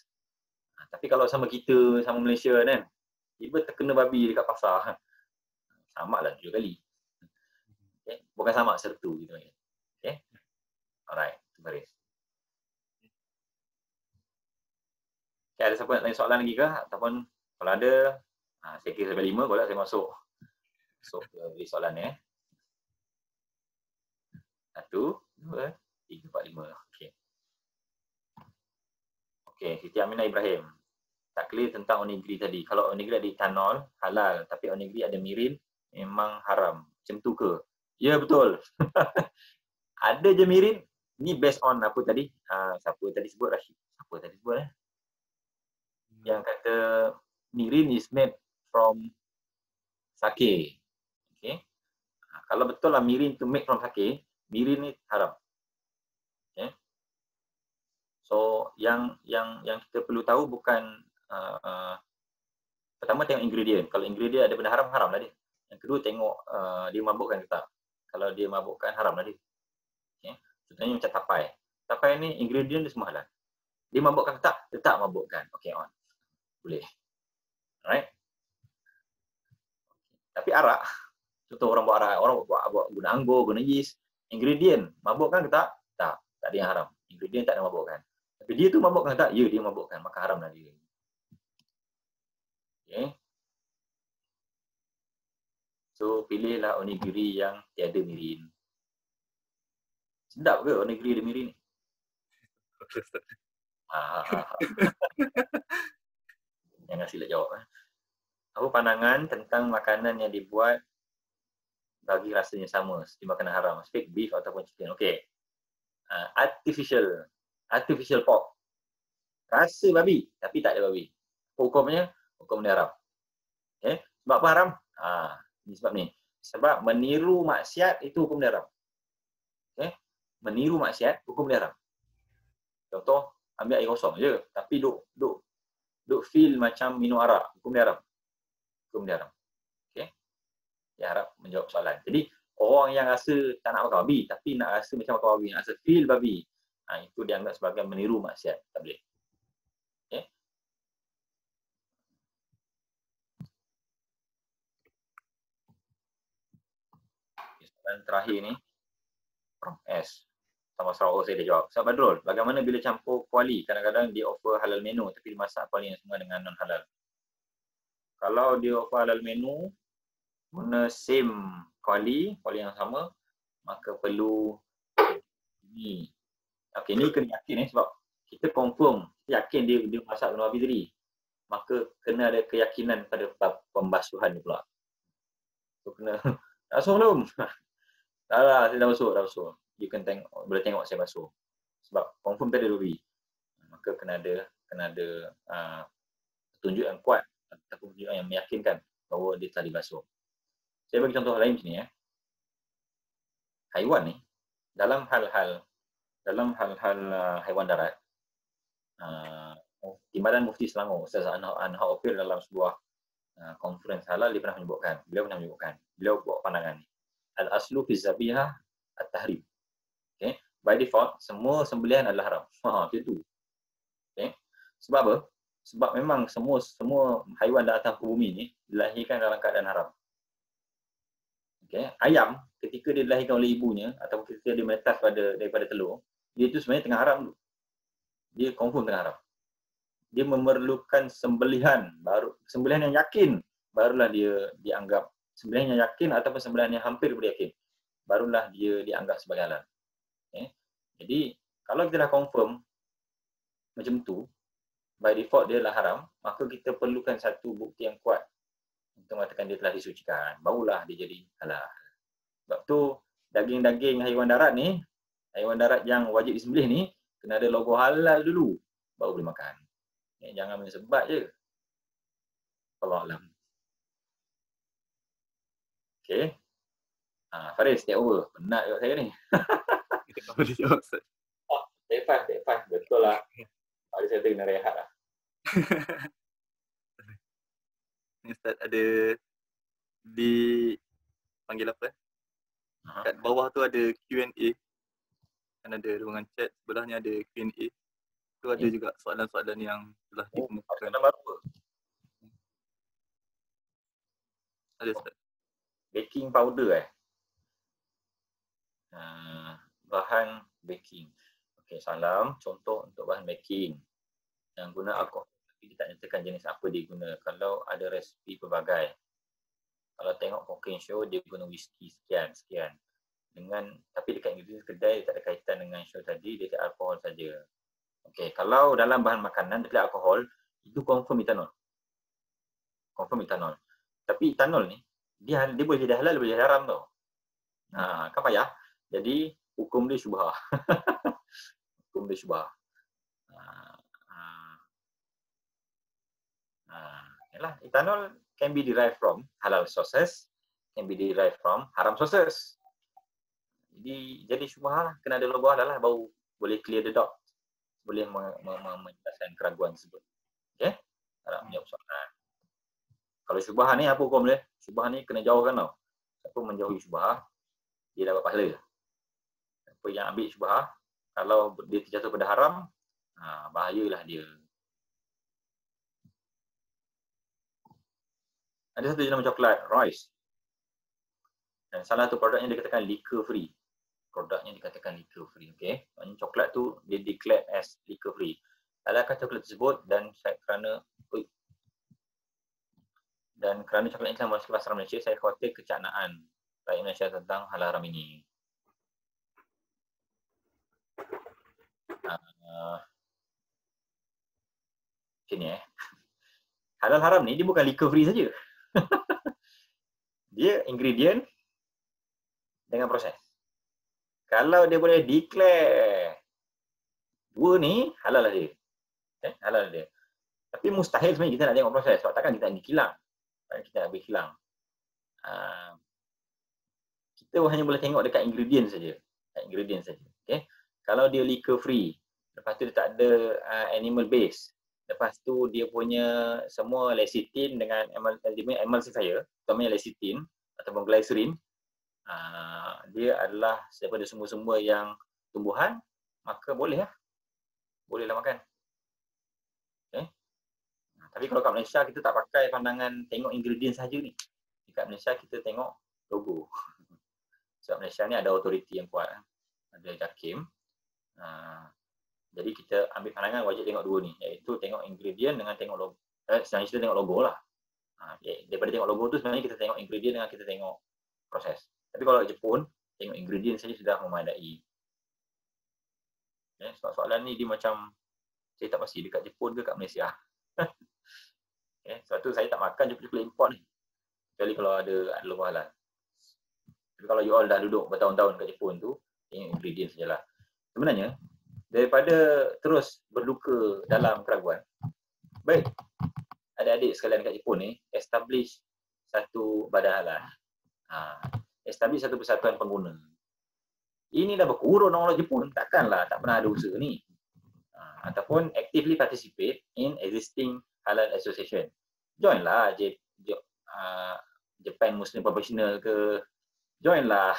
Speaker 3: Tapi kalau sama kita, sama Malaysia kan, tiba terkena babi dekat pasar. Sama lah 2 kali. Okay. Bukan sama, sertu gitu. Okay. Alright, baris. Okay, ada siapa nak tanya soalan lagi ke? Ataupun kalau ada, saya kira sampai 5, kalau saya masuk ke beri soalan ya. 1, 2, 3, 4, 5. Okay. Okay, Siti Aminah Ibrahim. Tak clear tentang onigiri tadi. Kalau onigiri ada etanol, halal. Tapi onigiri ada mirin, memang haram. Macam tu ke? Ya, betul. Ada je mirin. Ni based on apa tadi? Siapa tadi sebut? Rashid. Siapa tadi sebut? Yang kata mirin is made from sake. Okay. Kalau betul lah mirin to make from sake, mirin ni haram. Okay. So yang kita perlu tahu bukan pertama tengok ingredient. Kalau ingredient ada benda haram, haram lah dia. Yang kedua tengok dia mabukkan ke tak. Kalau dia mabukkan, haram lah dia. Okay. Contohnya macam tapai. Tapai ni ingredient dia semua halal. Dia mabukkan ke tak? Tetap mabukkan. Okay, on. Boleh. Alright. Tapi arak, contoh orang buat arak, orang buat guna anggur, guna yeast. Ingredient, mabukkan ke tak? Tak. Tak ada yang haram. Ingredient tak ada mabukkan. Tapi dia tu mabukkan ke tak? Ya, dia mabukkan. Maka haram lah dia. Okay. So, pilihlah onigiri yang tiada mirin. Sedap ke onigiri ada mirin ni? Jangan silap jawab. Apa pandangan tentang makanan yang dibuat bagi rasanya sama seperti makanan haram, steak, beef ataupun chicken? Okay. Artificial pork. Rasa babi, tapi tak ada babi. Hukumnya, hukum dia haram. Okay. Sebab apa haram? Ini sebab ni. Sebab meniru maksiat itu hukum dia haram. Okay. Meniru maksiat, hukum dia haram. Contoh, ambil air kosong je, tapi duk feel macam minum arak, hukum dia haram. Hukum dia haram. Okay. Dia harap menjawab soalan. Jadi, orang yang rasa tak nak makan babi, tapi nak rasa macam makan babi, nak rasa feel babi, itu dianggap sebagai meniru maksiat. Tak boleh. Okay. Soalan terakhir ni, from S. Sama Sarawak saya dah jawab. Ustaz Badrul, bagaimana bila campur kuali? Kadang-kadang dia offer halal menu, tapi dimasak kuali yang semua dengan non-halal. Kalau dia offer halal menu, guna same kuali yang sama, maka perlu ni. Okay, ni kena yakin sebab kita confirm, kita yakin dia masak guna babi tadi. Maka kena ada keyakinan pada pembasuhan ni pula. So kena, dah basuh belum? Dah, saya dah basuh. You can boleh tengok saya basuh. Sebab confirm tadi babi. Maka kena ada petunjuk yang kuat ataupun petunjuk yang meyakinkan bahawa dia telah dibasuh. Saya bagi contoh lain sini ya. Haiwan ni dalam hal-hal haiwan darat, Timbalan Mufti Selangor Ustaz Anha Opil dalam sebuah conference halal dia pernah menyebutkan, beliau buat pandangan ni. Al-aslu fi zabihah at-tahrim. Okay. By default semua sembelihan adalah haram. Macam tu. Okay. Sebab apa? Sebab memang semua haiwan di atas bumi ni dilahirkan dalam keadaan haram. Okay. Ayam ketika dia dilahirkan oleh ibunya ataupun ketika dia menetas daripada telur, dia tu sebenarnya tengah haram tu. Dia confirm tengah haram. Dia memerlukan sembelihan yang yakin, barulah dia dianggap sembelihan yang yakin ataupun sembelihan yang hampir boleh yakin, barulah dia dianggap sebagai halal. Okay. Jadi kalau kita dah confirm macam tu, by default dia adalah haram, maka kita perlukan satu bukti yang kuat untuk mengatakan dia telah disucikan, barulah dia jadi halal. Sebab tu daging-daging haiwan darat ni, haiwan darat yang wajib disembelih ni, kena ada logo halal dulu, baru boleh makan. Jangan main sebat je. Allah alam. Okay. Faris, take over. Penat kat saya ni.
Speaker 1: Apa dia jawab, Ustaz?
Speaker 3: Take five. Betul lah. Faris saya kena rehat lah.
Speaker 1: Ni Ustaz ada di panggil apa? Kat bawah tu ada Q&A. Kan ada ruangan chat, sebelahnya ada Q&A. Itu ada juga soalan-soalan yang telah dikemukakan.
Speaker 3: Soalan baru apa?
Speaker 1: Ada Ustaz.
Speaker 3: Baking powder bahan baking. Okey, salam. Contoh untuk bahan baking yang guna alkohol tapi dia tak nyatakan jenis apa dia guna. Kalau ada resipi pelbagai. Kalau tengok cooking show dia guna whisky sekian. Tapi dekat ingredient kedai dia tak ada kaitan dengan show tadi, dia tak alkohol saja. Okey, kalau dalam bahan makanan dia alkohol, itu confirm etanol. Tapi etanol ni dia boleh jadi halal, boleh jadi haram tau. Kan payah. Jadi hukum dia syubhah. Hukum dia syubhah. Yalah, etanol can be derived from halal sources, can be derived from haram sources. Jadi syubhah lah, kena ada logo halal lah baru boleh clear the doubt. Boleh menjelaskan keraguan tersebut. Okey? Harap menjawab soalan. Kalau syubhah ni apa hukum dia? Syubhah ni kena jauhkan tau. Siapa menjauhi syubhah, dia dapat pahala. Siapa yang ambil syubhah, kalau dia terjatuh pada haram, bahayalah dia. Ada satu jenama coklat, Royce. Dan salah satu produknya dikatakan liquor free. Okey. Maksudnya coklat tu dia declared as liquor free. Adakah coklat tersebut kerana coklat ini telah masuk ke pasaran Malaysia, saya khawatir kecaknaan rakyat Malaysia tentang hal haram ini. Sini halal haram ni dia bukan liquor free saja. Dia ingredient dengan proses. Kalau dia boleh declare dua ni, halal lah dia. Halal dia. Tapi mustahil sebenarnya kita nak tengok proses. Sebab takkan kita nak dikilang. Kita nak berkilang. Kita hanya boleh tengok dekat ingredient saja. Okay? Kalau dia liquor free, lepas tu dia tak ada animal base, lepas tu dia punya semua lecithin dengan emulsifier, utamanya lecithin ataupun glycerin, dia adalah daripada sumber-sumber yang tumbuhan, maka bolehlah makan. Okay? Tapi kalau kat Malaysia kita tak pakai pandangan tengok ingredient saja ni. Dekat Malaysia kita tengok logo. Sebab Malaysia ni ada autoriti yang kuat, ada JAKIM. Jadi kita ambil pandangan wajib tengok dua ni, iaitu tengok ingredient dengan tengok logo. Sebenarnya kita tengok logo lah. Daripada tengok logo tu sebenarnya kita tengok ingredient dengan kita tengok proses. Tapi kalau Jepun, tengok ingredient saja sudah memadai. Okay, sebab soalan ni dia macam saya tak pasti dekat Jepun ke kat Malaysia. Okay, sebab tu saya tak makan coklat import ni. Kecuali kalau ada logo halal. Tapi kalau you all dah duduk bertahun-tahun kat Jepun tu, tengok ingredient sajalah. Sebenarnya, daripada terus berduka dalam keraguan, baik, adik-adik sekalian kat Jepun ni, establish satu badan halal. Establish satu persatuan pengguna. Ini dah berkurun orang Jepun, takkanlah tak pernah ada usaha ni. Ataupun actively participate in existing halal association. Join lah Japan Muslim Professional ke, join lah.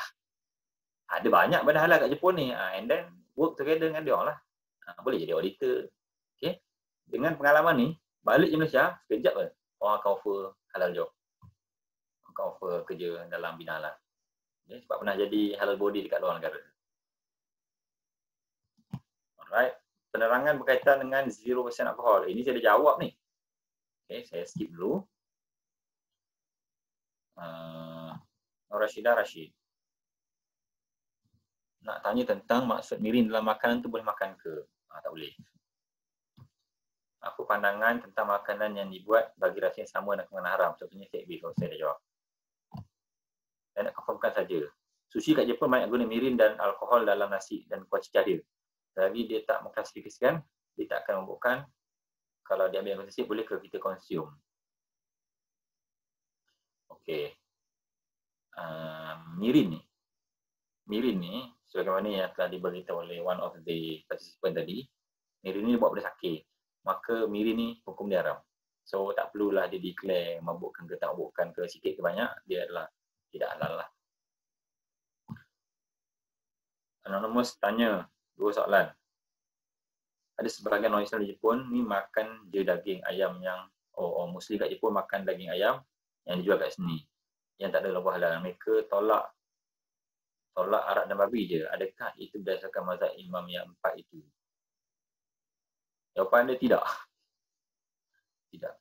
Speaker 3: Ada banyak badan halal kat Jepun ni, and then work together dengan dia lah. Boleh jadi auditor. Okay? Dengan pengalaman ni, balik ke Malaysia, sekejap kan orang akan offer halal job. Akan offer kerja dalam bidang halal. Okay? Sebab pernah jadi halal body dekat luar negara. Alright. Penerangan berkaitan dengan 0% alkohol. Ini saya dah jawab ni. Okay, saya skip dulu. Rashidah Rashid nak tanya tentang maksud mirin dalam makanan tu boleh makan ke? Tak boleh. Apa pandangan tentang makanan yang dibuat bagi rasa yang sama dan kemana haram? Contohnya take beef, saya dah jawab. Saya nak confirmkan saja. Sushi kat Jepun banyak guna mirin dan alkohol dalam nasi dan kuah cicah dia. Selagi dia tak mengklasifikasikan, dia tak akan membuatkan. Kalau dia ambil yang konsumsi, boleh ke kita consume? Okey. Mirin ni sebagaimana yang telah diberitahu oleh one of the participant tadi, mirin ni buat pada sake. Maka mirin ni hukum dia haram. So tak perlulah dia declare mabukkan ke tak mabukkan ke, sikit ke banyak, dia adalah tidak halal lah. Anonymous tanya 2 soalan. ada sebahagian orang Islam di Jepun ni makan je daging ayam yang Muslim kat Jepun makan daging ayam yang dijual kat sini yang tak ada logo halal. Mereka tolak arak dan babi je. Adakah itu berdasarkan mazhab imam yang 4 itu? Jawapan dia tidak. Tidak.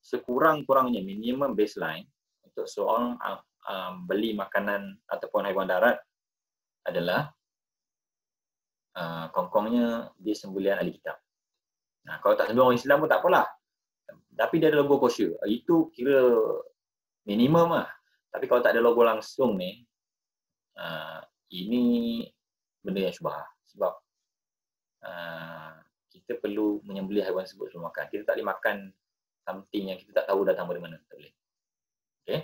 Speaker 3: Sekurang-kurangnya minimum baseline untuk seorang beli makanan ataupun haiwan darat adalah kongkongnya dia sembelihan ahli kitab. Nah, kalau tak sembelih orang Islam pun tak apalah. Tapi dia ada logo kosher. Itu kira minimum lah. Tapi kalau tak ada logo langsung ni, ini benda yang syubhah. Sebab kita perlu menyembelih haiwan tersebut sebelum makan. Kita tak boleh makan something yang kita tak tahu datang dari mana. Tak boleh. Okay.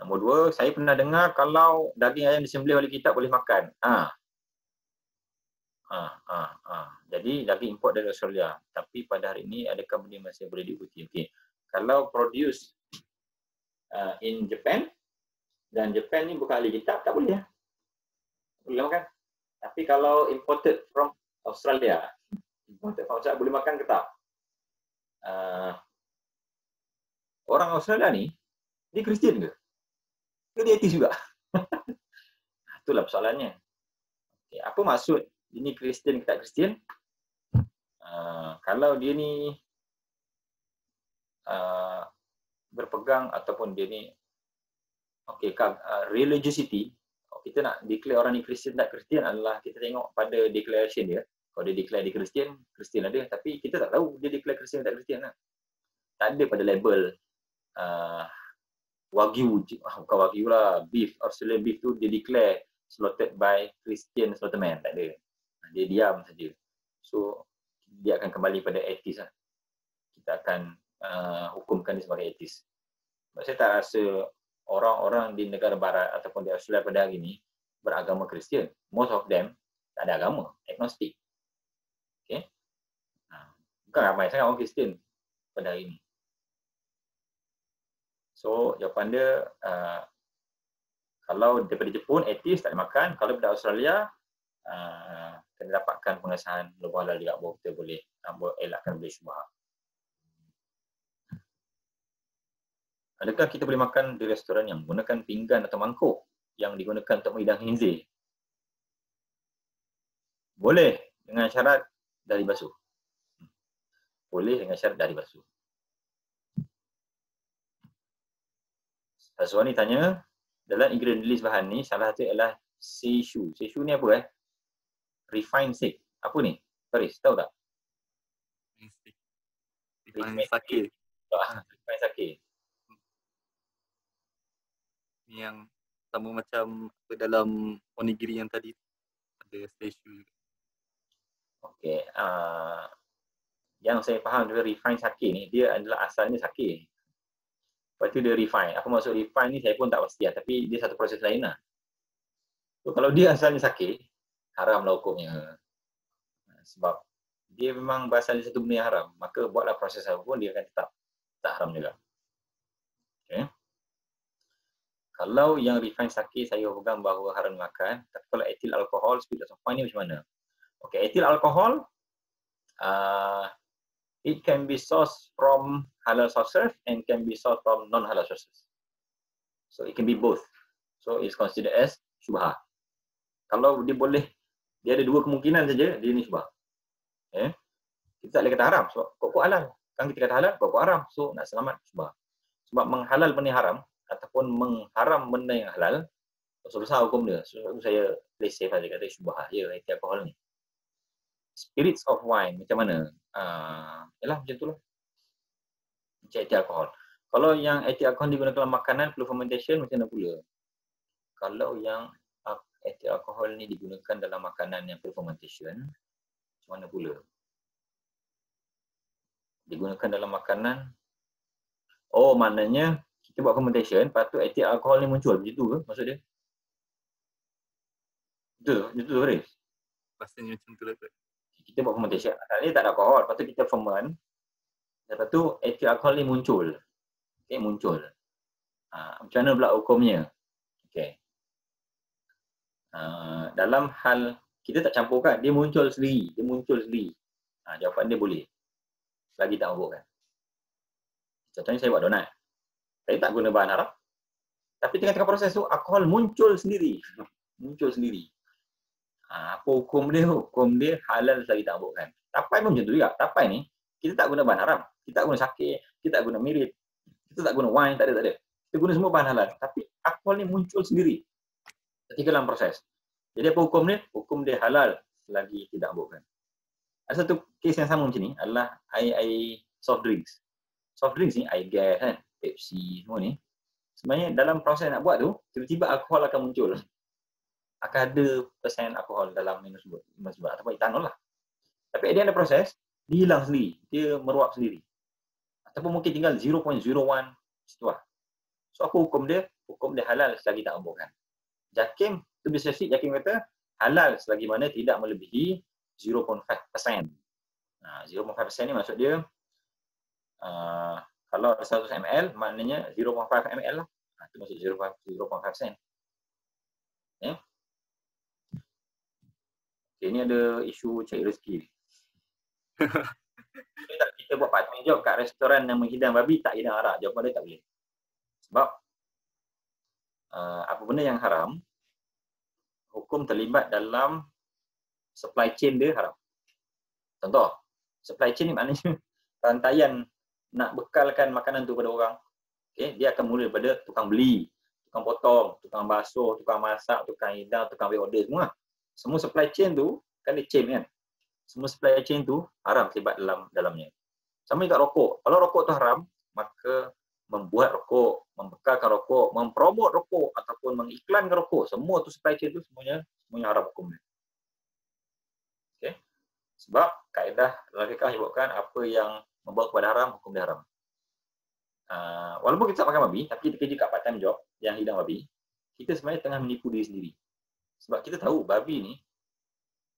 Speaker 3: Nombor 2, saya pernah dengar kalau daging ayam disembelih oleh kitab boleh makan. Jadi daging import dari Australia. Tapi pada hari ini adakah benda masih boleh diikuti? Okay. Kalau produce in Japan dan Japan ni bukan ahli kitab, tak boleh. Boleh makan. Tapi kalau imported from Australia, boleh makan ke tak? Orang Australia ni, dia Kristian ke? Dia ateis juga. Itulah persoalannya. Okay, apa maksud ini Kristian ke tak Kristian? Kalau dia ni berpegang ataupun dia ni religiosity, kita nak declare orang ni Kristian tak Kristian adalah kita tengok pada declaration dia. Kalau dia declare dia Kristian, Kristian ada. Tapi kita tak tahu dia declare Kristian tak Kristian lah. Tak ada pada label Wagyu, bukan Wagyu lah, beef, Australian beef tu dia declare slaughtered by Christian slaughterman. Tak ada. Dia diam saja. So, dia akan kembali pada etis lah. Kita akan hukumkan dia sebagai etis. Sebab saya tak rasa orang-orang di negara barat ataupun di Australia pada hari ini beragama Kristian. Most of them tak ada agama, agnostik. Okay? Bukan ramai sangat orang Kristian pada hari ini. So, jawapan dia, kalau daripada Jepun, etis tak boleh makan. Kalau daripada Australia, kena dapatkan pengesahan logo halal juga bahawa kita boleh elakkan benda syubhah. Adakah kita boleh makan di restoran yang menggunakan pinggan atau mangkuk yang digunakan untuk menghidang khinzir? Boleh, dengan syarat dari basuh. Boleh dengan syarat dari basuh. Soalan ni tanya, dalam ingredient list bahan ni, salah satu adalah seishu. Seishu ni apa Refined steak. Apa ni? Faris, tahu tak?
Speaker 1: Refined sake.
Speaker 3: Refined sake.
Speaker 1: Yang sama macam dalam onigiri yang tadi. Ada seishu. Okey.
Speaker 3: Yang saya faham dari refined sake ni, dia adalah asalnya sake. Lepas tu dia refine. Apa maksud refine ni saya pun tak pasti lah. Tapi dia satu proses lain lah. So, kalau dia asalnya sake, haramlah hukumnya. Sebab dia memang berasal dari satu benda yang haram. Maka buatlah proses apa pun dia akan tetap tak haram juga. Okay. Kalau yang refine sake saya pegang bahawa haram makan. Tapi kalau etil alkohol, spirits of wine ni macam mana? Okay, etil alkohol it can be sourced from halal sources and can be sourced from non-halal sources. So it can be both. So it's considered as syubhah. Kalau dia boleh, dia ada dua kemungkinan saja, dia ni syubhah. Okay. Kita tak boleh kata haram sebab pokok halal. Kan kita kata halal, pokok haram. So nak selamat syubhah. Sebab menghalal benda haram ataupun mengharam benda yang halal, besar hukum dia. Sebab so, saya play safe saja kata syubhah. Ya, etil alkohol ni. Spirits of wine macam mana? Yalah macam tu lah. Macam etil alkohol. Kalau yang etil alkohol digunakan dalam makanan perlu fermentation macam mana pula? Kalau yang etil alkohol ni digunakan dalam makanan yang perlu fermentation macam mana pula? Digunakan dalam makanan, maknanya kita buat fermentation, lepas tu etil alkohol ni muncul. Macam tu ke maksud dia? Betul Faris?
Speaker 1: Rasanya macam tu lah.
Speaker 3: Kita buat fermentation, asalnya tak ada alkohol, lepas tu kita ferment, lepas tu etil alkohol ni muncul. Okay, muncul. Macam mana pula hukumnya? Okay. Dalam hal kita tak campurkan, dia muncul sendiri. Jawapan dia boleh. Selagi tak mabukkan. Contohnya saya buat donat. Saya tak guna bahan haram. Tapi tengah-tengah proses tu, alkohol muncul sendiri. Apa hukum dia? Hukum dia halal selagi tak mabukkan. Tapai pun macam tu juga. Tapai ni, kita tak guna bahan haram. Kita tak guna sakit, kita tak guna mirit, kita tak guna wine, tak ada. Kita guna semua bahan halal. Tapi alkohol ni muncul sendiri ketika dalam proses. Jadi apa hukum dia? Hukum dia halal selagi tidak mabukkan. Ada satu kes yang sama macam ni adalah air soft drinks. Soft drinks ni, air gas kan, Pepsi semua ni. Sebenarnya dalam proses nak buat tu, tiba-tiba alkohol akan muncul. Akan ada persen alkohol dalam minum tersebut ataupun etanol lah. Tapi at the end of the proses, dia hilang sendiri. Dia meruap sendiri. Ataupun mungkin tinggal 0.01 situ lah. So apa hukum dia? Hukum dia halal selagi tak mabukkan. Jakim, tu bisa Jakim kata halal selagi mana tidak melebihi 0.5%. 0.5% ni maksud dia kalau 100 ml maknanya 0.5 ml lah. Itu maksud 0.5%. Okay. Ini ada isu cari rezeki. Kita buat part-time job kat restoran yang menghidang babi, tak hidang arak. Jawapan dia tak boleh. Sebab apa benda yang haram, hukum terlibat dalam supply chain dia haram. Contoh, supply chain ni maknanya rantaian nak bekalkan makanan tu pada orang. Okay, dia akan mula daripada tukang beli, tukang potong, tukang basuh, tukang masak, tukang hidang, tukang beli order semua. Semua supply chain tu, kan dia chain kan. Semua supply chain tu haram terlibat dalamnya. Sama juga rokok. Kalau rokok tu haram, maka membuat rokok, membekalkan rokok, mempromot rokok ataupun mengiklankan rokok, semua tu supply chain tu semuanya haram hukumnya. Okey. Sebab kaedah dalam fiqh menyebutkan apa yang membawa kepada haram, hukum dia haram. Walaupun kita tak makan babi, tapi kita kerja kat part time job yang hidang babi, kita sebenarnya tengah menipu diri sendiri. Sebab kita tahu babi ni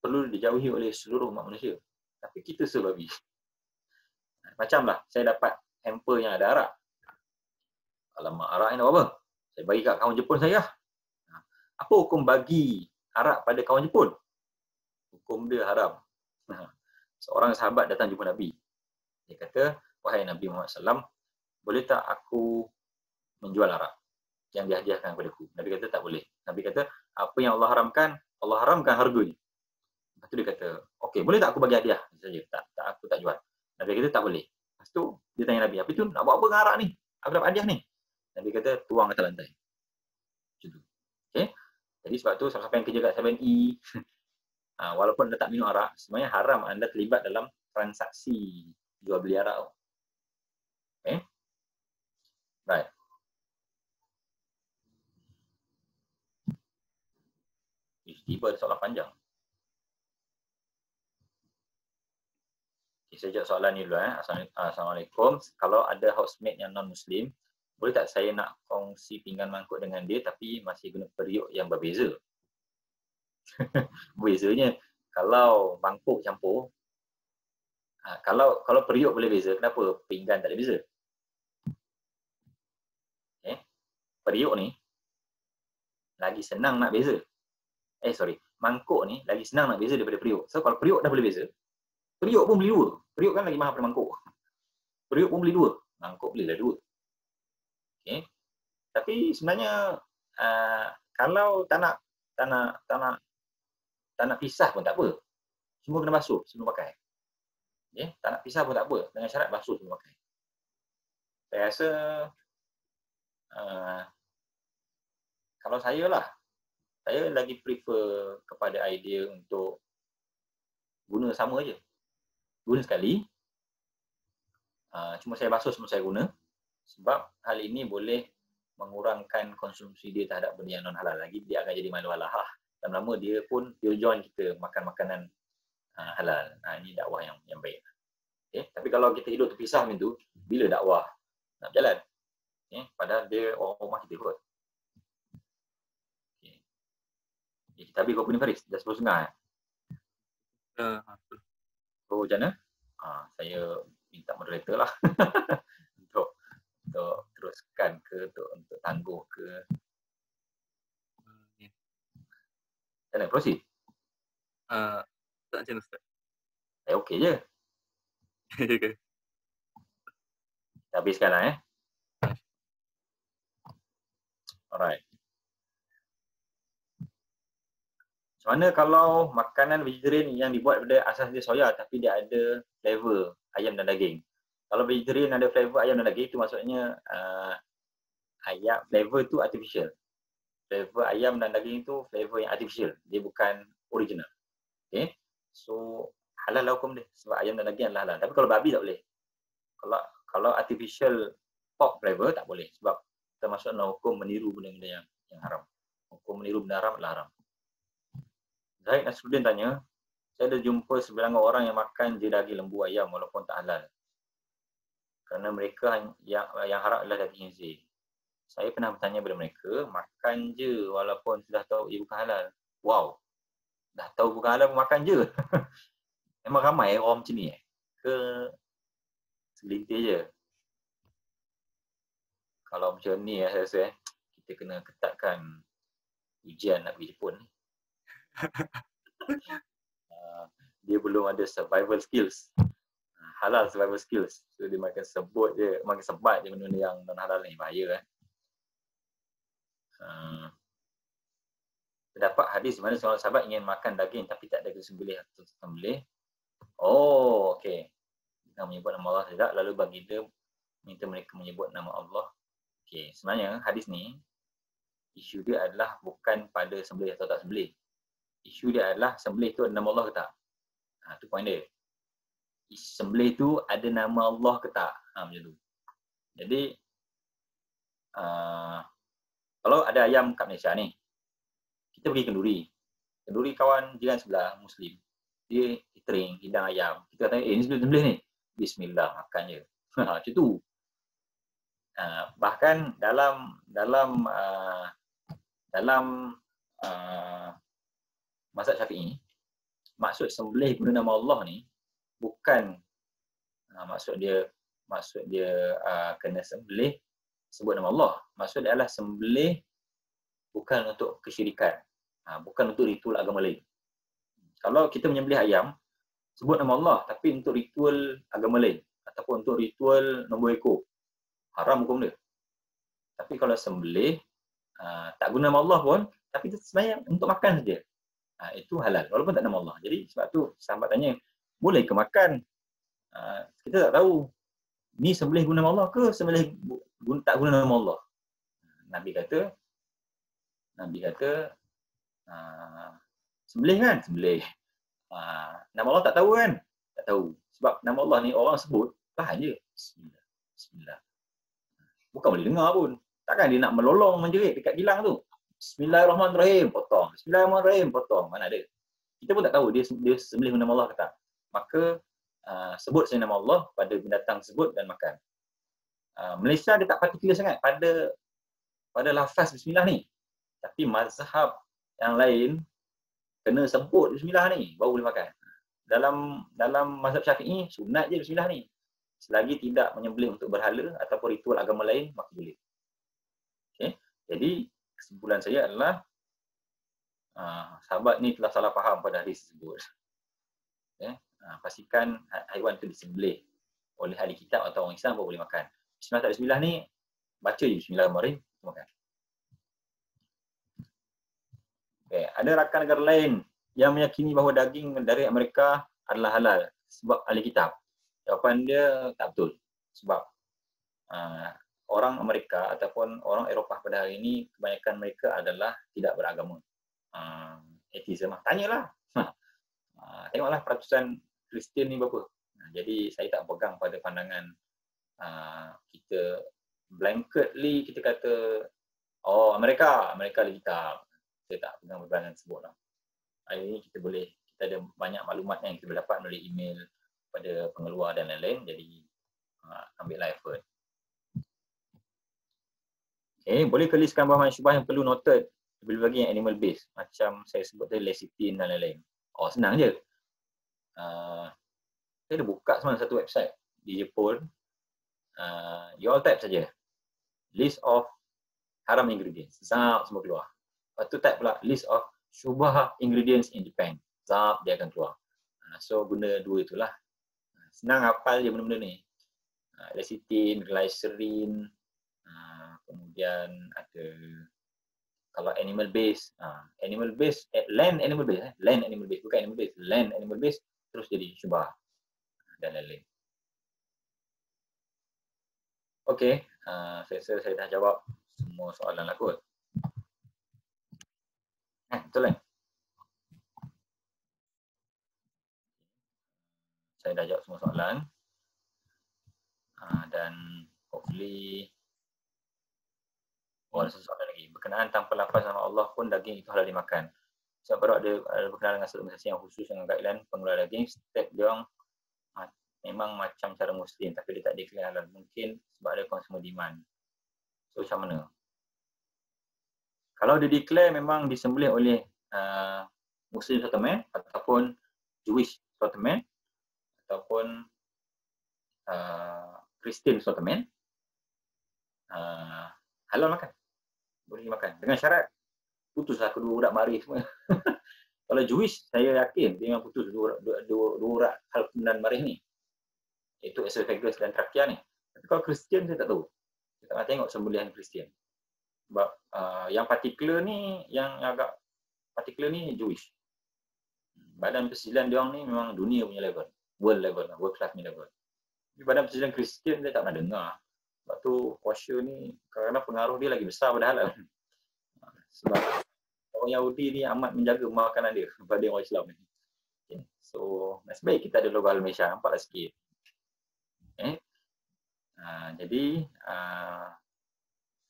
Speaker 3: perlu dijauhi oleh seluruh umat manusia. Tapi kita suruh babi. Macamlah saya dapat hamper yang ada arak. Alamak, arak ni nak apa? Saya bagi kat kawan Jepun saya. Apa hukum bagi arak pada kawan Jepun? Hukum dia haram. Seorang sahabat datang jumpa Nabi. Dia kata, wahai Nabi Muhammad SAW, boleh tak aku menjual arak yang dihadiahkan kepada aku? Nabi kata tak boleh. Nabi kata, apa yang Allah haramkan harganya. Lepas tu dia kata, okey, boleh tak aku bagi hadiah? Saja, tak, aku tak jual. Nabi kata tak boleh. Lepas tu dia tanya Nabi, apa tu? Nak buat apa dengan arak ni? Aku dapat hadiah ni. Nabi kata tuang atas lantai. Macam tu. Okey. Jadi sebab tu siapa yang kerja kat 7E, walaupun anda tak minum arak, sebenarnya haram anda terlibat dalam transaksi jual beli arak. Okey. Right. Tiba ada soalan panjang. Okay, saya jawab soalan ni dulu. Assalamualaikum. Kalau ada housemate yang non-Muslim, boleh tak saya nak kongsi pinggan mangkuk dengan dia tapi masih guna periuk yang berbeza? Bezanya, kalau mangkuk campur, kalau periuk boleh beza, kenapa pinggan tak boleh beza? Okay. Periuk ni lagi senang nak beza. Mangkuk ni lagi senang nak beza daripada periuk. So kalau periuk dah boleh beza, periuk pun beli dua. Periuk kan lagi mahal daripada mangkuk. Periuk pun beli dua. Mangkuk belilah dua. Okay. Tapi sebenarnya kalau tak nak pisah pun tak apa. Semua kena basuh sebelum pakai. Okay. Tak nak pisah pun tak apa. Dengan syarat basuh sebelum pakai. Saya rasa kalau saya lagi prefer kepada idea untuk guna sama je. Guna sekali. Cuma saya basuh sebelum saya guna. Sebab hal ini boleh mengurangkan konsumsi dia terhadap benda yang non-halal. Lagi dia akan jadi malu halal. Lama-lama dia pun join kita makan makanan halal. Ini dakwah yang baik. Okay? Tapi kalau kita hidup terpisah macam tu, bila dakwah nak berjalan? Okay? Padahal dia orang rumah kita kot. Okay. Kita habis berapa ni Faris? Dah 10.30 So macam mana? Saya minta moderator lah. untuk teruskan ke, untuk tangguh ke. Jalan, proceed.
Speaker 1: Tak macam mana Ustaz?
Speaker 3: Okey je.
Speaker 1: Okay.
Speaker 3: Dah habiskan lah Alright. Macam mana kalau makanan vegetarian yang dibuat daripada asas dia soya tapi dia ada flavor ayam dan daging? Kalau vegetarian ada flavor ayam dan daging, itu maksudnya ayam flavor tu artificial. Flavor ayam dan daging itu flavor yang artificial. Dia bukan original. Okay. So halal lah hukum dia sebab ayam dan daging adalah halal. Tapi kalau babi tak boleh. Kalau artificial pork flavor tak boleh sebab termasuk dalam hukum meniru benda-benda yang haram. Hukum meniru benda haram adalah haram. Zahid Nasruddin tanya, saya ada jumpa sebilangan orang yang makan je daging lembu ayam walaupun tak halal. Kerana mereka yang haram adalah daging khinzir. Saya pernah bertanya kepada mereka, makan je walaupun sudah tahu ia bukan halal. Wow, dah tahu bukan halal pun makan je. Memang ramai orang macam ni ke segelintir je? Kalau macam ni saya rasa kita kena ketatkan ujian nak pergi Jepun ni. Dia belum ada survival skills. Halal survival skills. So dia makin sebut je, makin sebat je benda-benda yang non-halal ni. Bahaya Terdapat hadis di mana seorang sahabat ingin makan daging tapi tak ada sembelih atau sembelih. Oh, okey. Dia menyebut nama Allah tidak, lalu baginda minta mereka menyebut nama Allah. Okey, sebenarnya hadis ni isu dia adalah bukan pada sembelih atau tak sembelih. Isu dia adalah sembelih tu ada nama Allah ke tak? Itu poin dia. Sembelih tu ada nama Allah ke tak? Macam tu. Jadi kalau ada ayam kat Malaysia ni, kita pergi kenduri. Kenduri kawan jiran sebelah Muslim. Dia catering, hidang ayam. Kita kata, ni sembelih ni. Bismillah, makan je. Macam tu. Bahkan dalam mazhab Syafi'i, maksud sembelih guna nama Allah ni bukan maksud dia kena sembelih sebut nama Allah. Maksud dia adalah sembelih bukan untuk kesyirikan, bukan untuk ritual agama lain. Kalau kita menyembelih ayam sebut nama Allah tapi untuk ritual agama lain ataupun untuk ritual nombor ekor, haram hukum dia. Tapi kalau sembelih tak guna nama Allah pun, tapi itu sebenarnya untuk makan saja, itu halal walaupun tak nama Allah. Jadi sebab tu sahabat tanya, boleh ke makan? Kita tak tahu ni sembelih guna nama Allah ke sembelih tak guna nama Allah. Nabi kata sembelih kan? Sembelih. Nama Allah tak tahu kan? Tak tahu. Sebab nama Allah ni orang sebut tahan je. Bismillah. Bukan boleh dengar pun. Takkan dia nak melolong menjerit dekat gilang tu. Bismillahirrahmanirrahim, potong. Bismillahirrahmanirrahim, potong. Mana ada. Kita pun tak tahu dia sembelih guna nama Allah ke tak. Maka sebut saja nama Allah pada binatang tersebut dan makan. Malaysia dia tak partikular sangat pada lafaz bismillah ni. Tapi mazhab yang lain kena sebut bismillah ni baru boleh makan. Dalam mazhab Syafi'i sunat je bismillah ni. Selagi tidak menyembelih untuk berhala ataupun ritual agama lain, maka boleh. Okey. Jadi kesimpulan saya adalah sahabat ni telah salah faham pada hadis tersebut. Okay. Pastikan haiwan itu disembelih oleh ahli kitab atau orang Islam baru boleh makan. Bismillah tak bismillah ni, baca je bismillahirrahmanirrahim, makan. Okay. Ada rakan negara lain yang meyakini bahawa daging dari Amerika adalah halal sebab ahli kitab. Jawapan dia tak betul. Sebab orang Amerika ataupun orang Eropah pada hari ini, kebanyakan mereka adalah tidak beragama. Atheism lah. Tanyalah. Tengoklah peratusan Kristian ni berapa. Jadi saya tak pegang pada pandangan kita blanketly kita kata Amerika ahli kitab. Saya tak pegang pandangan tersebut lah. Hari ini kita ada banyak maklumat yang kita boleh dapat melalui email pada pengeluar dan lain-lain. Jadi ambillah effort. Okay, boleh ke listkan bahan syubhah yang perlu noted lebih lagi yang animal based macam saya sebut tadi lecithin dan lain-lain. Senang je. Saya dah buka sebenarnya satu website di Jepun. You all type saja list of haram ingredients. Semua keluar. Lepas tu type pula list of syubhah ingredients in Japan. Zap dia akan keluar. So guna dua itulah. Senang hafal je benda-benda ni. Lecithin, glycerin, kemudian ada kalau animal base, land animal base, bukan animal base, land animal base terus jadi syubhah dan lain-lain. Okey, saya dah jawab semua soalan lah kot. Betul kan? Saya dah jawab semua soalan. Dan hopefully ada soalan lagi. Berkenaan tanpa lafaz nama Allah pun daging itu halal dimakan. Sebab baru ada berkenaan dengan satu organisasi yang khusus dengan guideline pengeluar daging. Setiap dia orang memang macam cara Muslim tapi dia tak declare halal. Mungkin sebab ada consumer demand. So macam mana? Kalau dia declare memang disembelih oleh Muslim sortiment ataupun Jewish sortiment ataupun Christian sortiment, halal makan. Boleh makan. Dengan syarat putuslah kedua urat mari semua. Kalau Jewish, saya yakin dia memang putus dua urat half dan marih ni. Itu esophagus dan trakea ni. Tapi kalau Christian saya tak tahu. Saya tak nak tengok sembelihan Christian. Sebab yang particular ni, yang agak particular ni Jewish. Badan persisilan dia orang ni memang dunia punya level. World level, world class punya level. Tapi badan persisilan Christian saya tak pernah dengar. Sebab tu kosher ni kadang-kadang pengaruh dia lagi besar pada halal. Sebab orang Yahudi ni amat menjaga makanan dia daripada orang Islam ni. Okay. So, nasib baik kita ada logo Al-Malaysia, nampaklah sikit. Okay. Jadi,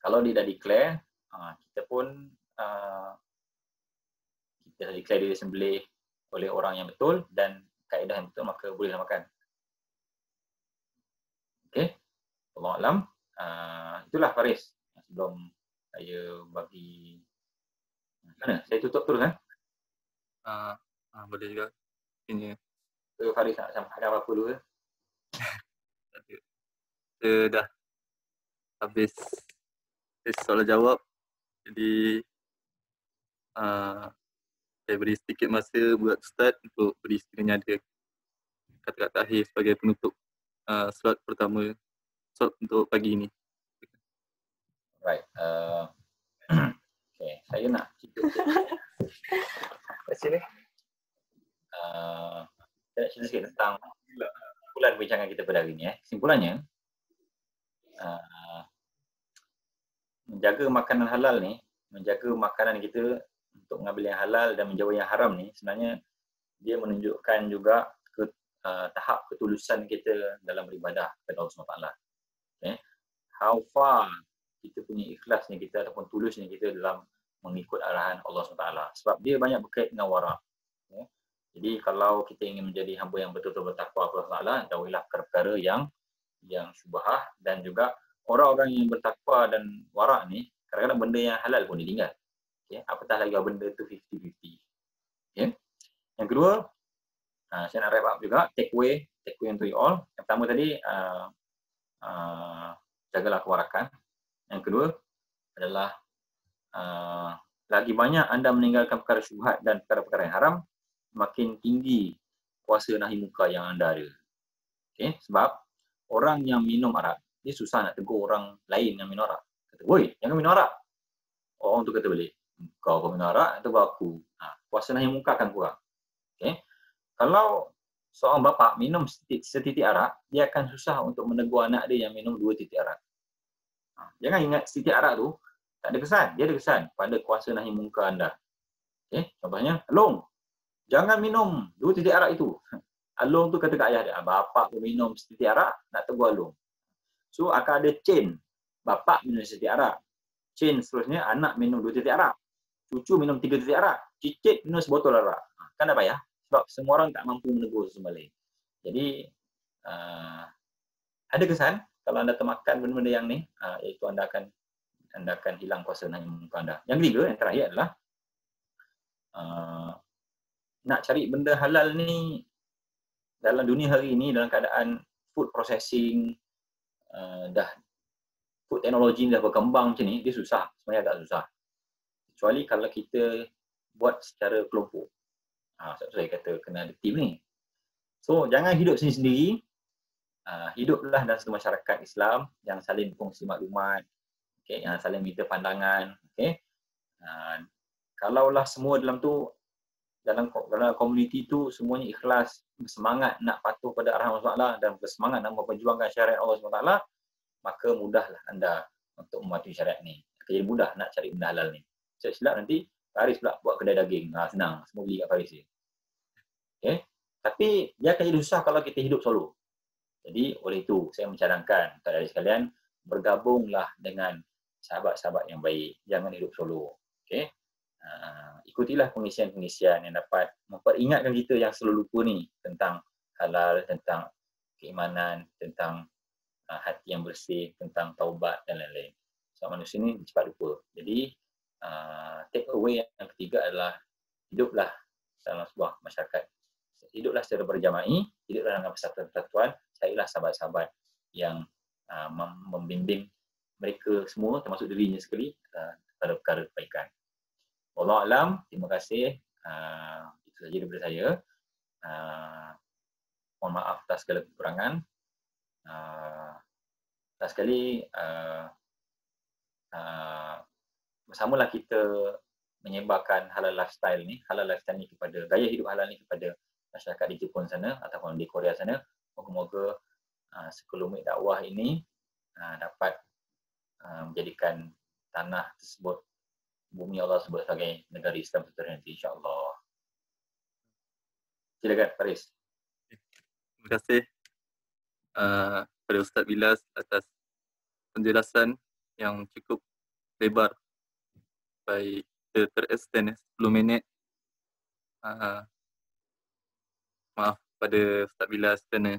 Speaker 3: kalau dia dah declare, kita pun kita dah declare dia disembelih oleh orang yang betul dan kaedah yang betul, maka bolehlah makan. Okay. Allah Alam. Itulah Faris. Sebelum saya bagi mana? Saya tutup terus kan?
Speaker 1: Boleh juga. Ini.
Speaker 3: Faris nak sampaikan apa-apa dulu ke?
Speaker 1: Kita dah habis soalan jawab. Jadi saya beri sedikit masa buat Ustaz untuk beri sekiranya ada kata-kata akhir sebagai penutup slot pertama slot untuk pagi ini.
Speaker 3: Right. Okay, saya nak cerita
Speaker 4: Sini.
Speaker 3: saya nak cerita sikit tentang kesimpulan perbincangan kita pada hari ini. Kesimpulannya, menjaga makanan halal ni, menjaga makanan kita untuk mengambil yang halal dan menjauhi yang haram ni, sebenarnya dia menunjukkan juga tahap ketulusan kita dalam beribadah kepada Allah SWT. Okay. How far kita punya ikhlasnya kita ataupun tulusnya kita dalam mengikut arahan Allah SWT. Sebab dia banyak berkait dengan wara'. Okay. Jadi kalau kita ingin menjadi hamba yang betul-betul bertakwa kepada Allah SWT, jauhilah perkara yang syubhah, dan juga orang-orang yang bertakwa dan wara' ni, kadang-kadang benda yang halal pun ditinggal. Okay. Apatah lagi benda tu 50-50. Okay. Yang kedua, saya nak wrap up juga, take away untuk you all. Yang pertama tadi, jagalah kewarakan. Yang kedua adalah lagi banyak anda meninggalkan perkara syubhat dan perkara-perkara yang haram, makin tinggi kuasa nahi munkar yang anda ada. Okay? Sebab orang yang minum arak, dia susah nak tegur orang lain yang minum arak. Kata, woi, jangan minum arak. Orang tu kata balik, kau minum arak, tegur aku. Kuasa nahi munkar akan kurang. Okay? Kalau seorang bapa minum setitik arak, dia akan susah untuk menegur anak dia yang minum 2 titik arak. Jangan ingat setitik arak tu tak ada kesan. Dia ada kesan pada kuasa nahi munkar anda. Okay? Contohnya, Along, jangan minum 2 titik arak itu. Along tu kata kat ayah dia, bapak pun minum setitik arak, nak tegur Along. So akan ada chain. Bapak minum setitik arak. Chain seterusnya, anak minum 2 titik arak. Cucu minum 3 titik arak. Cicit minum sebotol arak. Kan dah payah. Sebab semua orang tak mampu menegur sesama lain. Jadi, ada kesan kalau anda termakan benda-benda yang ni, iaitu anda akan hilang kuasa nahi munkar anda. Yang ketiga, yang terakhir adalah nak cari benda halal ni dalam dunia hari ini, dalam keadaan food processing, food technology dah berkembang macam ni, dia susah. Sebenarnya agak susah. Kecuali kalau kita buat secara kelompok. Sebab tu saya kata kena ada tim ni. So jangan hidup sendiri-sendiri. Hiduplah dalam satu masyarakat Islam yang saling berkongsi maklumat, okay, yang saling minta pandangan, okay. Kalaulah semua dalam komuniti tu semuanya ikhlas, bersemangat nak patuh pada arahan Allah SWT dan bersemangat nak memperjuangkan syariat Allah SWT, maka mudahlah anda untuk mematuhi syariat ni. Jadi mudah nak cari benda halal ni. Silap nanti Faris pula buat kedai daging. Senang, semua beli kat Faris je. Okay. Tapi dia akan jadi susah kalau kita hidup solo. Jadi oleh itu saya mencadangkan kepada adik sekalian, bergabunglah dengan sahabat-sahabat yang baik. Jangan hidup solo. Okay. Ikutilah pengisian-pengisian yang dapat memperingatkan kita yang selalu lupa ni tentang halal, tentang keimanan, tentang hati yang bersih, tentang taubat dan lain-lain. So manusia ni cepat lupa. Jadi take away yang ketiga adalah hiduplah dalam sebuah masyarakat. Hiduplah secara berjama'i, hiduplah dengan persatuan, carilah sahabat-sahabat yang membimbing mereka semua termasuk dirinya sekali pada perkara kebaikan. Wallahu a'lam. Terima kasih. Itu saja daripada saya. Mohon maaf atas segala kekurangan. Last sekali bersamalah kita menyebarkan halal lifestyle ni kepada gaya hidup halal ni kepada masyarakat di Jepun sana ataupun di Korea sana. Moga-moga sekelumit dakwah ini dapat menjadikan tanah tersebut, bumi Allah sebut sebagai negara Islam seterusnya nanti, insya-Allah. Silakan Faris.
Speaker 1: Terima kasih kepada Ustaz Bilas atas penjelasan yang cukup lebar. Baik, kita terextend 10 minit. Maaf pada Ustaz Bilas kerana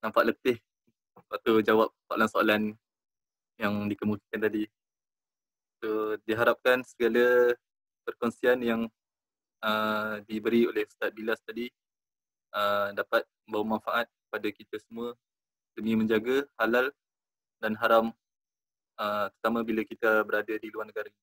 Speaker 1: nampak letih waktu jawab soalan-soalan yang dikemukakan tadi. So, diharapkan segala perkongsian yang diberi oleh Ustaz Bilas tadi dapat membawa manfaat kepada kita semua demi menjaga halal dan haram, terutama bila kita berada di luar negara.